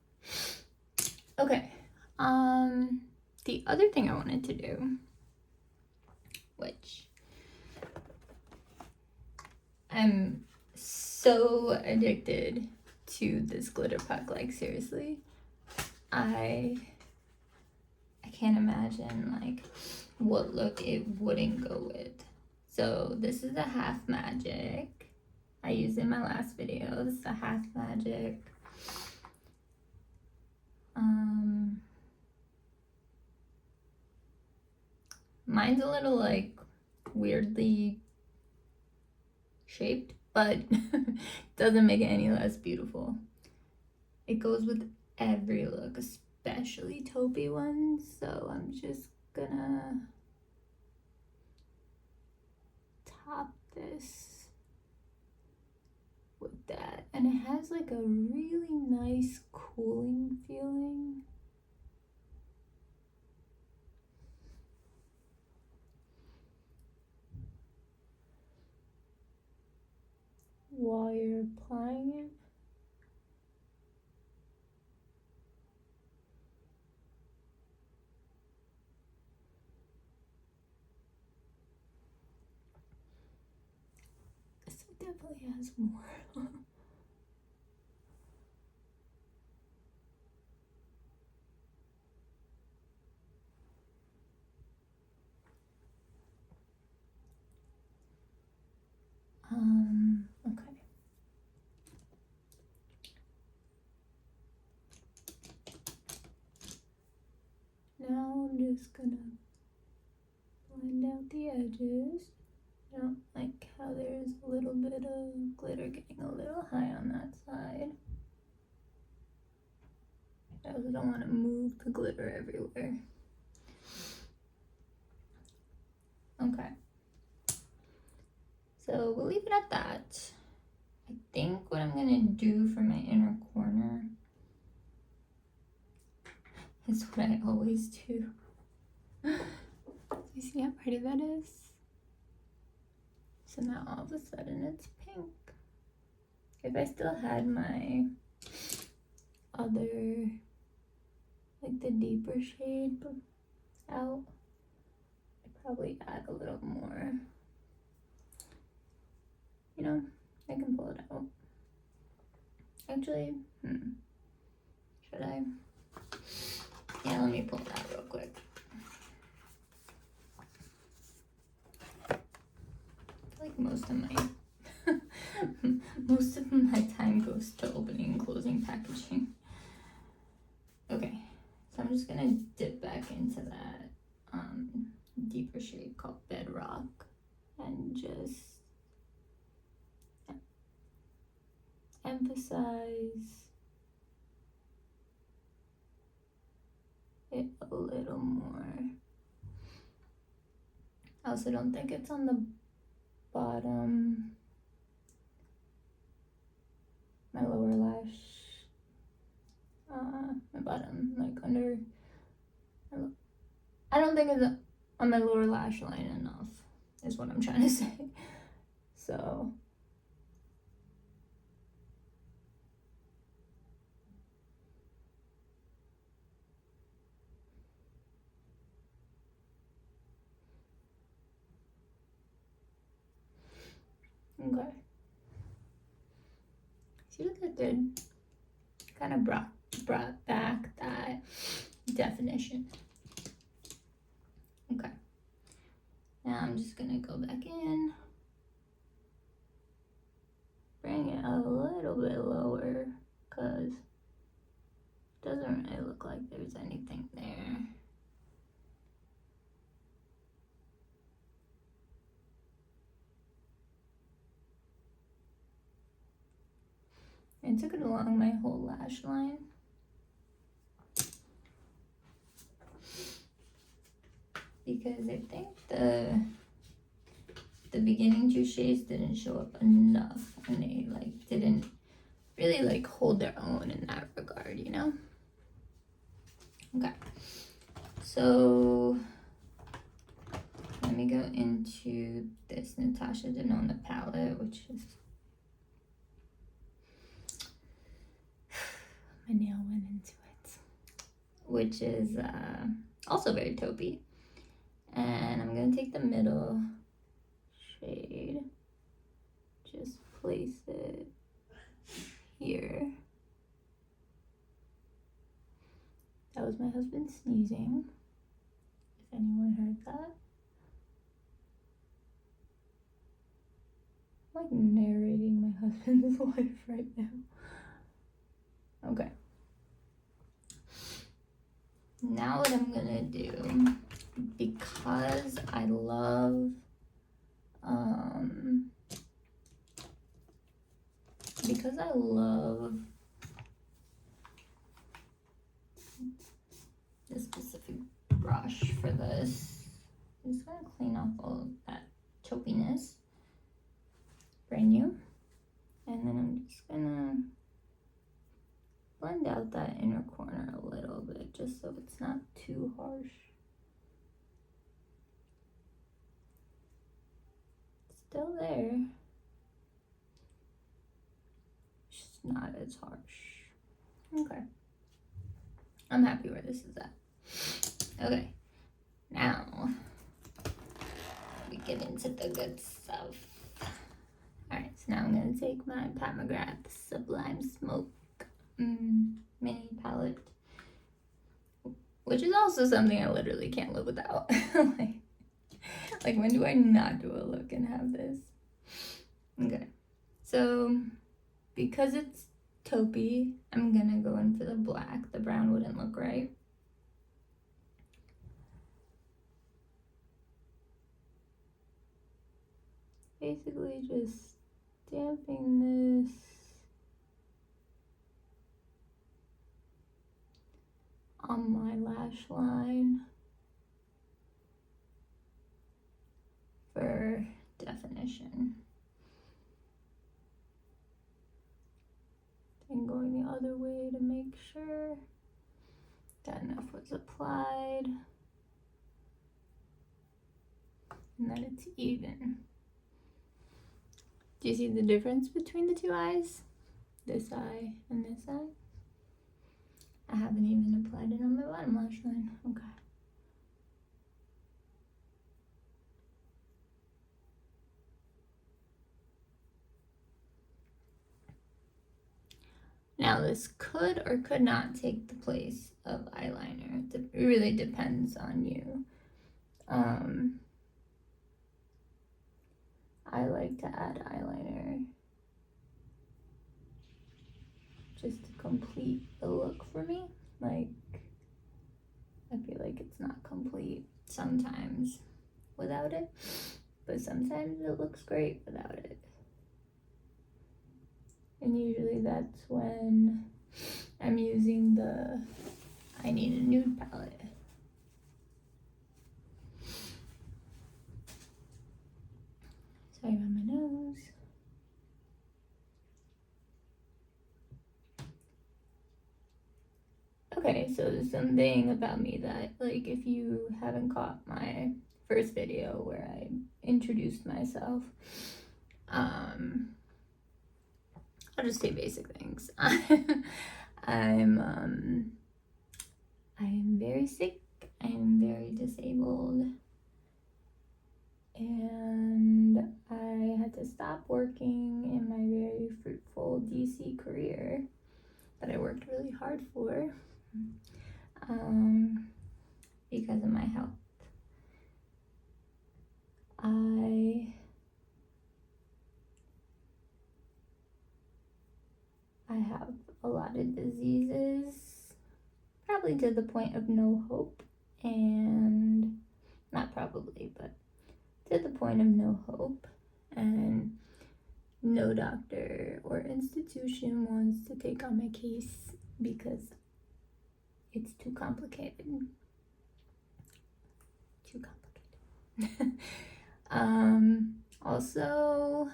Okay, the other thing I wanted to do, which I'm so addicted to this glitter puck, like seriously, I can't imagine like what look it wouldn't go with. So this is a half magic. I used it in my last video. This is a half magic. Mine's a little like weirdly shaped, but doesn't make it any less beautiful. It goes with every look, especially taupey ones. So I'm just gonna top this with that, and it has like a really nice cooling feeling. While you're applying it. This definitely has more. Okay. Now I'm just gonna blend out the edges. I don't like how there's a little bit of glitter getting a little high on that side. I also don't want to move the glitter everywhere. Okay. So we'll leave it at that. I think what I'm gonna do for my inner corner is what I always do. You see how pretty that is? So now all of a sudden it's pink. If I still had my other, like the deeper shade out, I'd probably add a little more. You know, I can pull it out. Actually, should I? Yeah, let me pull it out real quick. I feel like most of my time goes to opening and closing packaging. Okay, so I'm just gonna dip back into that deeper shade called Bedrock and just emphasize it a little more. I also don't think it's on the bottom, my lower lash, my bottom, like under, I don't think it's on my lower lash line enough, is what I'm trying to say. So okay. See, look at good. Kind of brought back that definition. Okay. Now I'm just gonna go back in, bring it a little bit lower, cause it doesn't really look like there's anything there. I took it along my whole lash line. Because I think the beginning two shades didn't show up enough, and they like didn't really like hold their own in that regard, you know? Okay. So let me go into this Natasha Denona palette, which is my nail went into it, which is also very taupey. And I'm gonna take the middle shade, just place it here. That was my husband sneezing. anyone heard that. I'm like narrating my husband's life right now. Okay. Now what I'm gonna do, because I love this specific brush for this, I'm just gonna clean off all of that taupiness, brand new, and then I'm just gonna blend out that inner corner a little bit, just so it's not too harsh. It's still there, just not as harsh. Okay, I'm happy where this is at. Okay, now we get into the good stuff. Alright, so now I'm gonna take my Pat McGrath Sublime Smoke mini palette, which is also something I literally can't live without. like when do I not do a look and have this? Okay, so because it's taupey, I'm gonna go in for the black. The brown wouldn't look right. Basically just damping this on my lash line for definition. And going the other way to make sure that enough was applied and that it's even. Do you see the difference between the two eyes? This eye and this eye? I haven't even applied it on my bottom lash line. Okay. Now this could or could not take the place of eyeliner. It really depends on you. I like to add eyeliner just to complete the look for me. Like, I feel like it's not complete sometimes without it, but sometimes it looks great without it. And usually that's when I'm using the I Need a Nude palette. Sorry about my nose. Okay, so there's something about me that, like, if you haven't caught my first video where I introduced myself, I'll just say basic things. I am very sick. I am very disabled. And I had to stop working in my very fruitful DC career that I worked really hard for because of my health. I have a lot of diseases, probably to the point of no hope, and not probably, but to the point of no hope, and no doctor or institution wants to take on my case because it's too complicated. Too complicated. Also,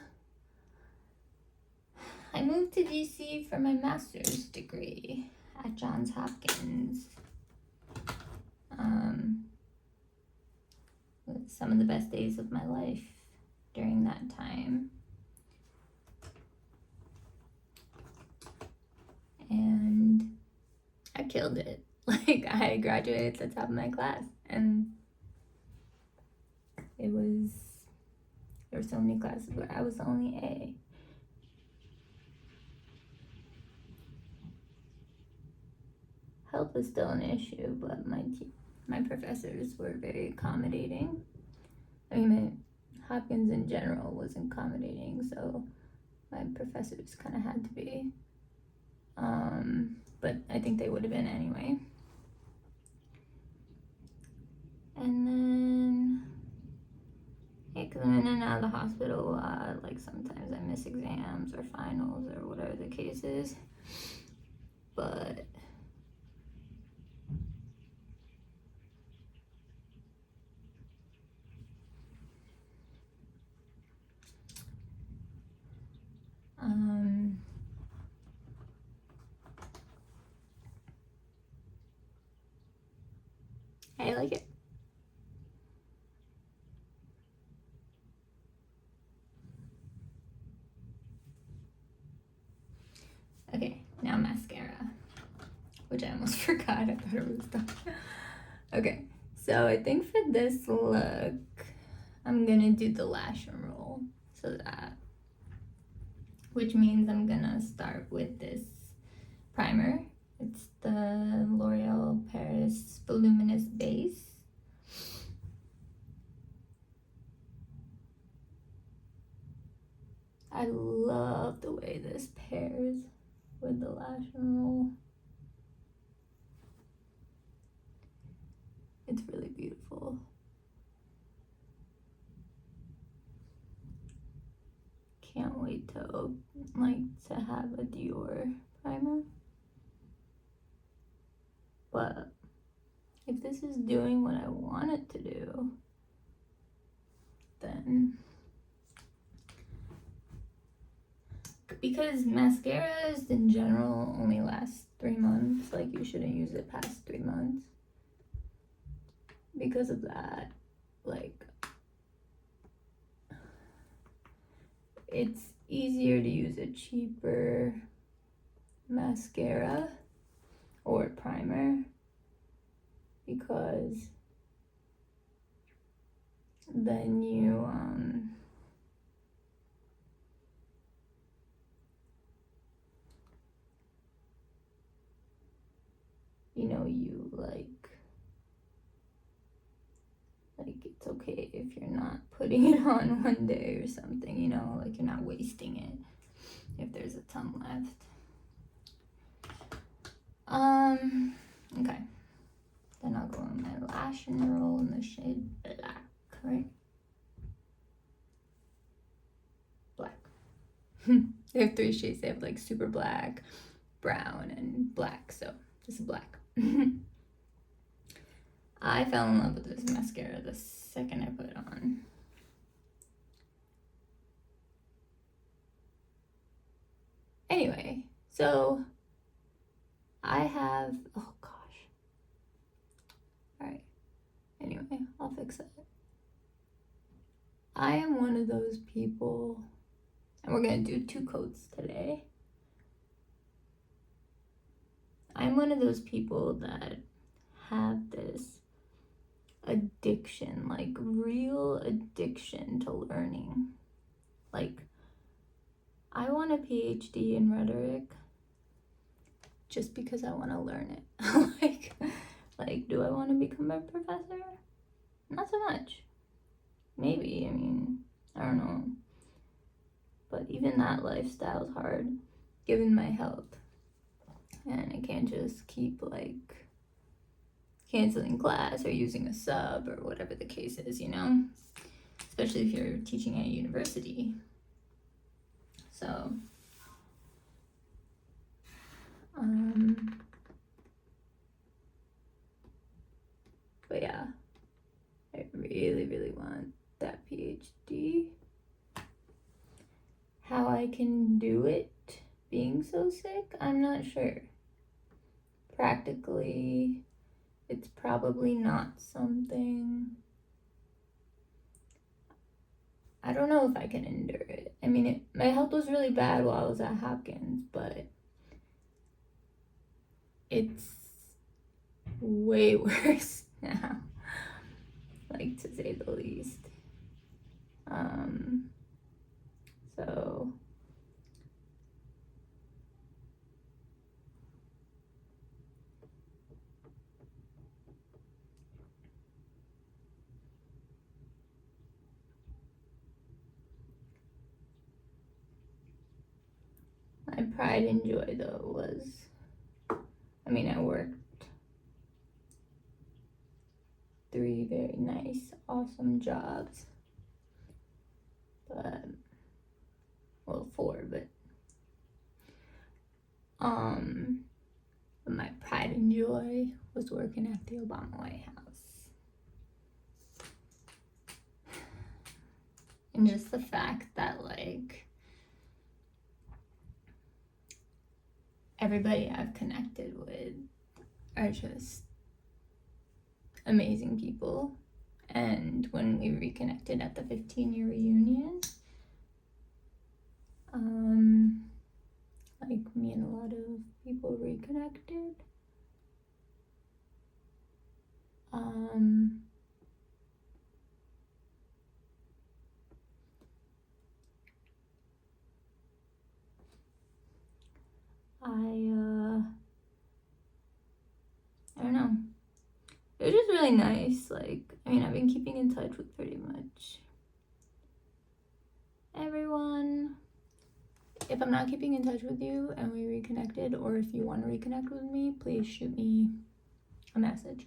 I moved to DC for my master's degree at Johns Hopkins. With some of the best days of my life during that time. And I killed it. Like, I graduated at the top of my class, and there were so many classes where I was the only A. Health was still an issue, but my my professors were very accommodating. I mean, Hopkins in general was accommodating, so my professors kind of had to be. But I think they would have been anyway. And then, yeah, because I'm in and out of the hospital a lot. Like sometimes I miss exams or finals or whatever the case is. But I like it. Okay, now mascara, which I almost forgot. I thought it was done. Okay, so I think for this look, I'm gonna do the lash roll. So that, which means I'm gonna start with this primer. It's the L'Oreal Paris Voluminous Base. I love the way this pairs with the lash roll. It's really beautiful. Can't wait to have a Dior primer. But if this is doing what I want it to do, then because mascaras in general only last 3 months, like you shouldn't use it past 3 months. Because of that, like, it's easier to use a cheaper mascara or primer because then you you like it's okay if you're not putting it on one day or something, like you're not wasting it if there's a ton left. Okay. Then I'll go on my lash and roll in the shade black, right? Black. They have 3 shades. They have like super black, brown, and black, so this is black. I fell in love with this mascara the second I put it on. Anyway, so I have, oh gosh. Alright, anyway, I'll fix that. I am one of those people, and we're gonna do 2 coats today. I'm one of those people that have this addiction, like real addiction to learning. Like, I want a PhD in rhetoric just because I want to learn it. like, do I want to become a professor? Not so much. Maybe, I don't know. But even that lifestyle's hard, given my health. And I can't just keep, canceling class or using a sub or whatever the case is, Especially if you're teaching at university. So, but yeah, I really, really want that PhD. How I can do it being so sick, I'm not sure. Practically, it's probably not something, I don't know if I can endure it. My health was really bad while I was at Hopkins, but it's way worse now, to say the least. So pride and joy though was, I mean, I worked 3 very nice, awesome jobs. But, well, 4, but my pride and joy was working at the Obama White House. And just the fact that, like, everybody I've connected with are just amazing people. And when we reconnected at the 15-year reunion, like, me and a lot of people reconnected. I don't know. It was just really nice. Like, I mean, I've been keeping in touch with pretty much everyone. If I'm not keeping in touch with you and we reconnected, or if you want to reconnect with me, please shoot me a message.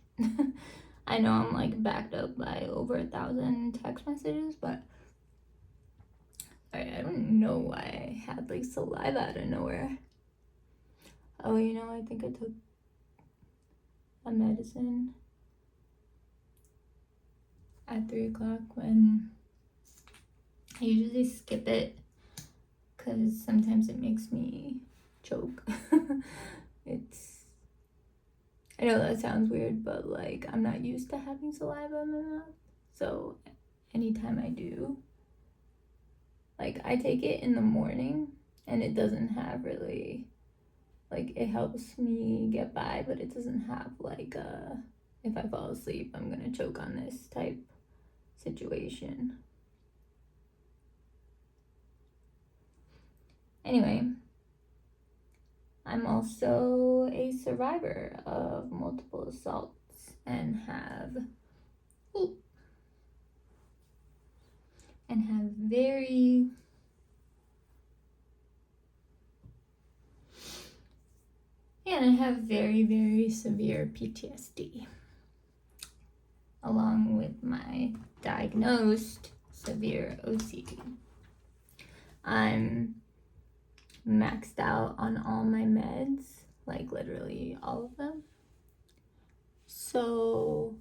I know I'm like backed up by over 1,000 text messages, but I don't know why I had like saliva out of nowhere. Oh, you know, I think I took a medicine at 3 o'clock when I usually skip it because sometimes it makes me choke. I know that sounds weird, but like I'm not used to having saliva in my mouth. So anytime I do, like I take it in the morning and it doesn't have really, like it helps me get by, but it doesn't have like if I fall asleep, I'm gonna choke on this type situation. Anyway, I'm also a survivor of multiple assaults and have very very severe PTSD, along with my diagnosed severe OCD. I'm maxed out on all my meds, like literally all of them. So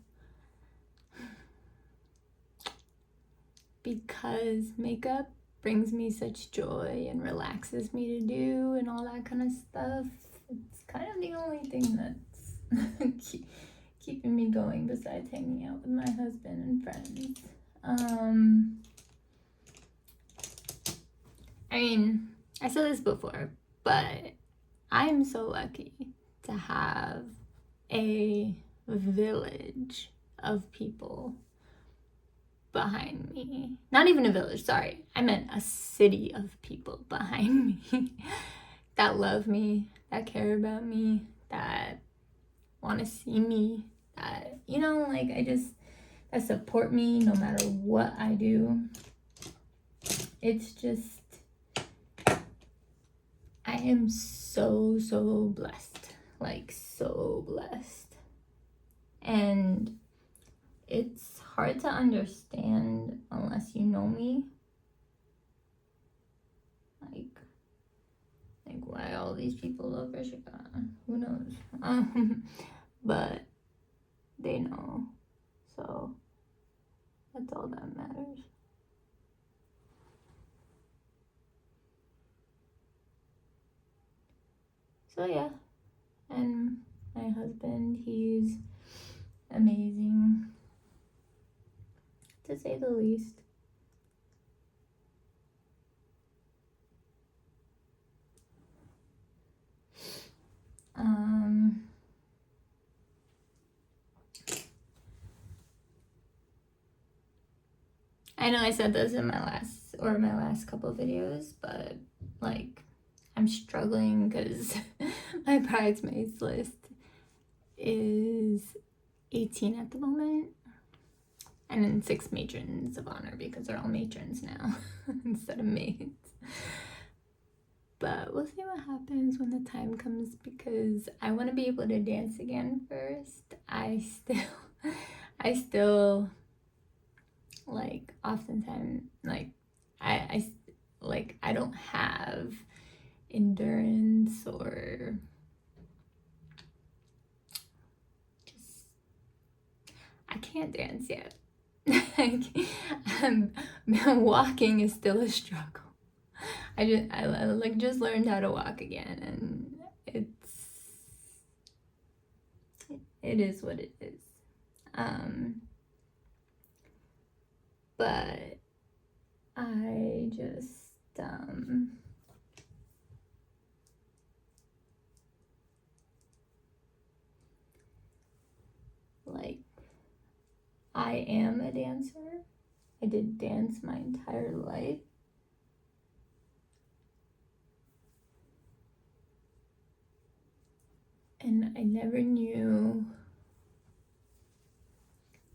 because makeup brings me such joy and relaxes me to do and all that kind of stuff, it's kind of the only thing that's keeping me going besides hanging out with my husband and friends. I mean, I said this before, but I'm so lucky to have a village of people behind me. Not even a village, sorry. I meant a city of people behind me that love me, that care about me, that want to see me, that, you know, like that support me no matter what I do. It's just, I am so blessed, like so blessed. And it's hard to understand unless you know me, like why all these people love Rishika. Who knows? But they know, so that's all that matters. So yeah, and my husband, he's amazing, to say the least. I know I said this in my last couple videos, but like I'm struggling because my bridesmaids list is 18 at the moment, and then 6 matrons of honor because they're all matrons now instead of maids. But we'll see what happens when the time comes, because I want to be able to dance again first. I still like oftentimes like I don't have endurance, or just I can't dance yet. Walking is still a struggle. I just learned how to walk again, and it is what it is. But I just like I am a dancer. I did dance my entire life. And I never knew,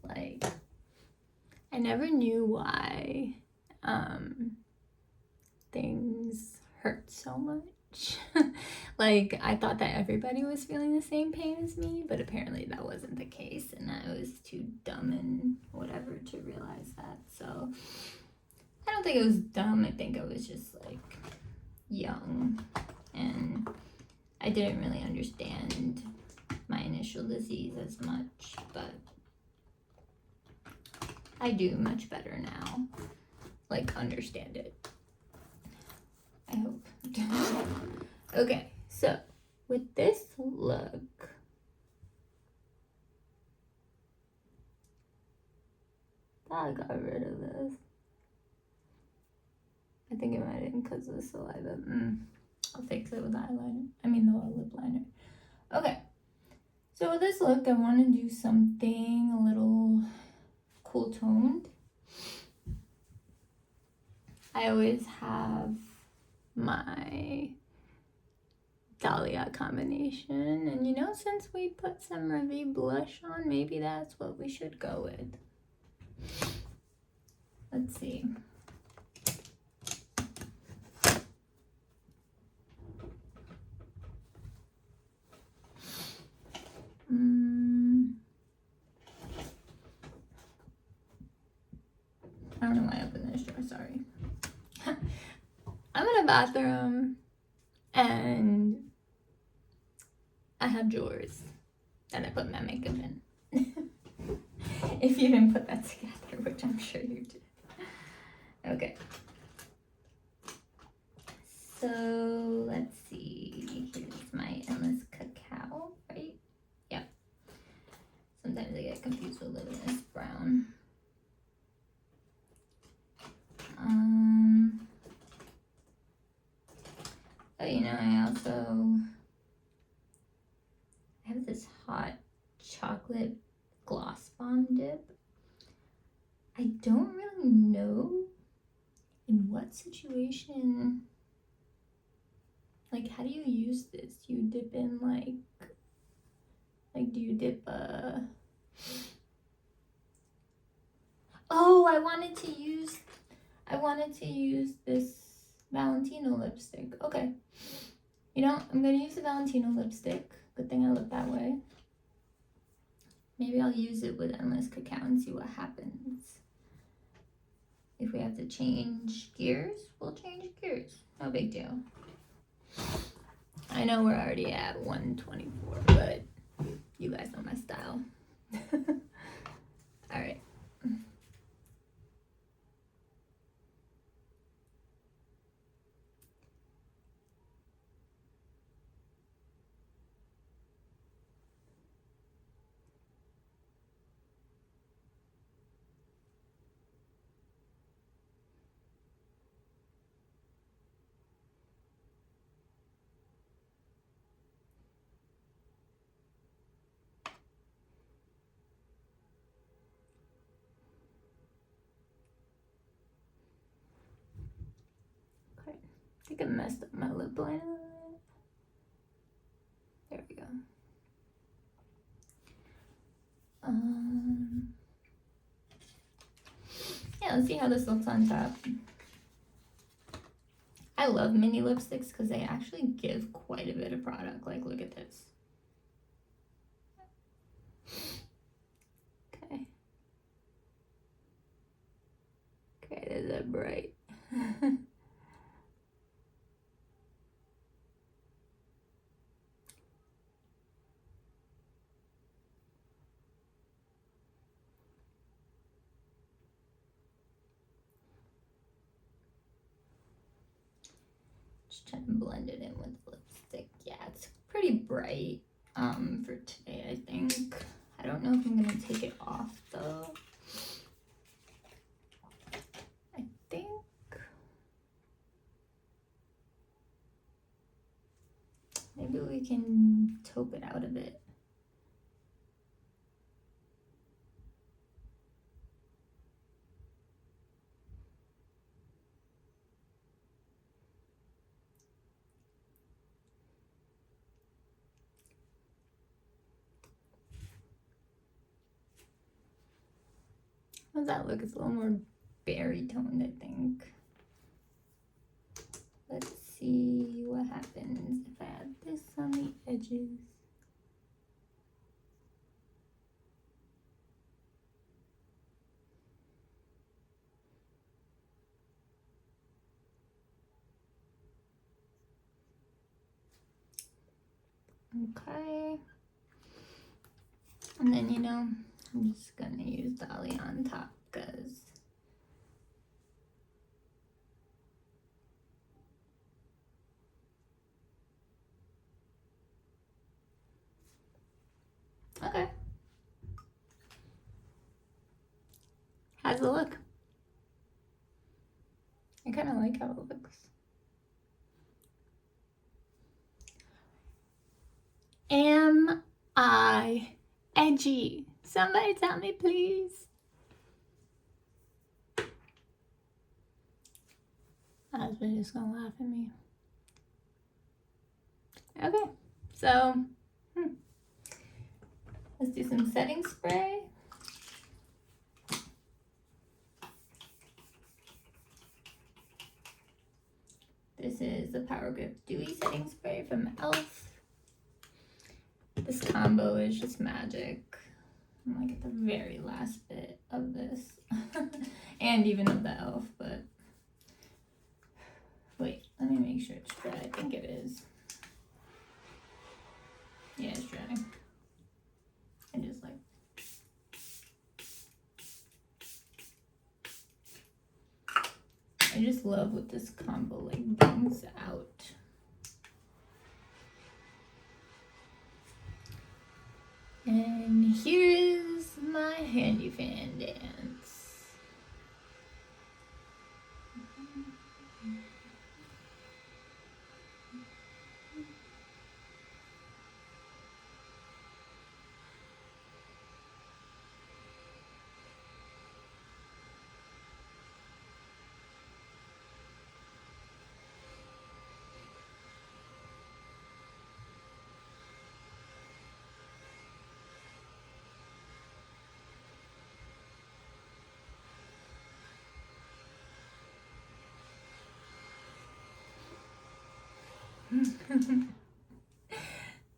why things hurt so much. Like, I thought that everybody was feeling the same pain as me, but apparently that wasn't the case, and I was too dumb and whatever to realize that. So I don't think it was dumb. I think I was just like young, and I didn't really understand my initial disease as much, but I do much better now. Like, understand it. I hope. Okay, so with this look, I got rid of this. I think it might have been because of the saliva. I'll fix it with the eyeliner. I mean the lip liner. Okay, so with this look, I want to do something a little cool toned. I always have my Dhalia combination, and you know, since we put some Ravie blush on, maybe that's what we should go with. Let's see. I don't know why I opened this drawer, sorry. I'm in a bathroom and I have drawers that I put my makeup in. If you didn't put that together, which I'm sure you did. Okay. So let's see. Here's my Endless Cacao, right? Yep. Sometimes I get confused with Luminous Brown. Oh, you know, I have this hot chocolate gloss bomb dip. I don't really know in what situation, like, how do you use this? You dip in like do you dip oh, I wanted to use this Valentino lipstick. Okay, you know, I'm gonna use the Valentino lipstick. Good thing I look that way. Maybe I'll use it with Endless Cacao and see what happens. If we have to change gears, we'll change gears. No big deal. I know we're already at 124, but you guys know my style. All right. I think I messed up my lip liner. There we go. Yeah, let's see how this looks on top. I love mini lipsticks because they actually give quite a bit of product. Like, look at this. Okay. Okay, there's that bright. Just trying to blend it in with the lipstick. Yeah, it's pretty bright for today, I think. I don't know if I'm gonna take it off though. I think maybe we can taupe it out a bit. How does that look? It's a little more berry toned, I think. Let's see what happens if I add this on the edges. Okay. And then, you know, I'm just gonna use Dhalia on top because okay. How's it look? I kind of like how it looks. Am I edgy? Somebody tell me, please. My husband is gonna laugh at me. Okay, so let's do some setting spray. This is the Power Grip Dewy Setting Spray from e.l.f. This combo is just magic. I'm like at the very last bit of this. And even of the e.l.f. But wait, let me make sure it's dry. I think it is. Yeah, it's dry. I just like I just love what this combo like brings out. And here is my handy fan dance.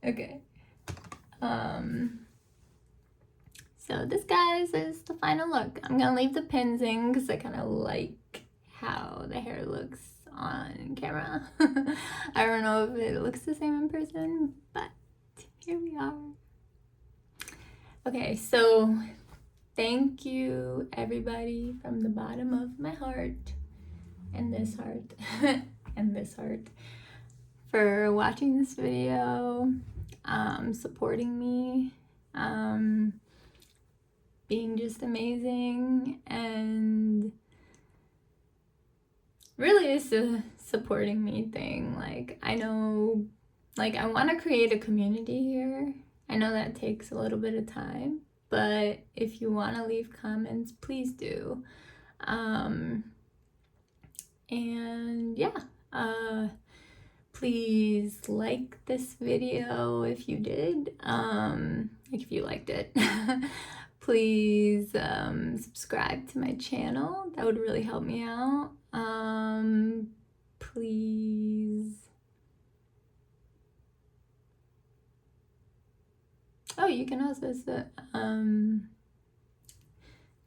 Okay. So this, guys, is the final look. I'm gonna leave the pins in because I kind of like how the hair looks on camera. I don't know if it looks the same in person, but here we are. Okay, so thank you everybody from the bottom of my heart and this heart and this heart for watching this video, supporting me, being just amazing, and really it's a supporting me thing. Like, I know, like, I want to create a community here. I know that takes a little bit of time, but if you want to leave comments, please do. And yeah, please like this video if you did, like if you liked it. Please subscribe to my channel. That would really help me out. please. Oh, you can also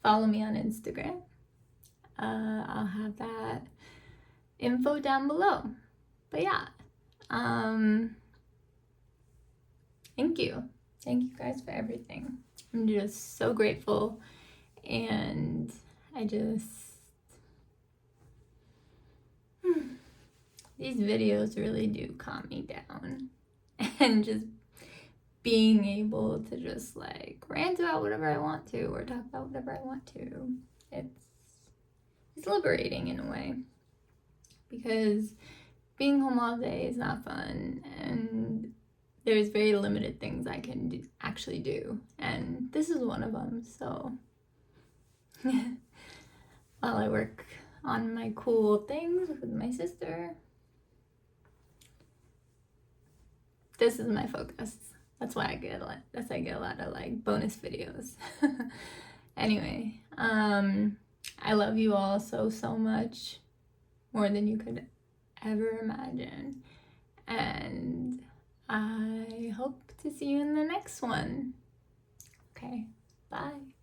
follow me on Instagram. I'll have that info down below. But yeah, thank you guys for everything. I'm just so grateful, and I just these videos really do calm me down. And just being able to just like rant about whatever I want to, or talk about whatever I want to, it's liberating in a way, because being home all day is not fun, and there's very limited things I can actually do, and this is one of them. So while I work on my cool things with my sister, this is my focus. That's why I get a lot of like bonus videos. Anyway, I love you all so much, more than you could ever imagine, and I hope to see you in the next one. Okay, bye.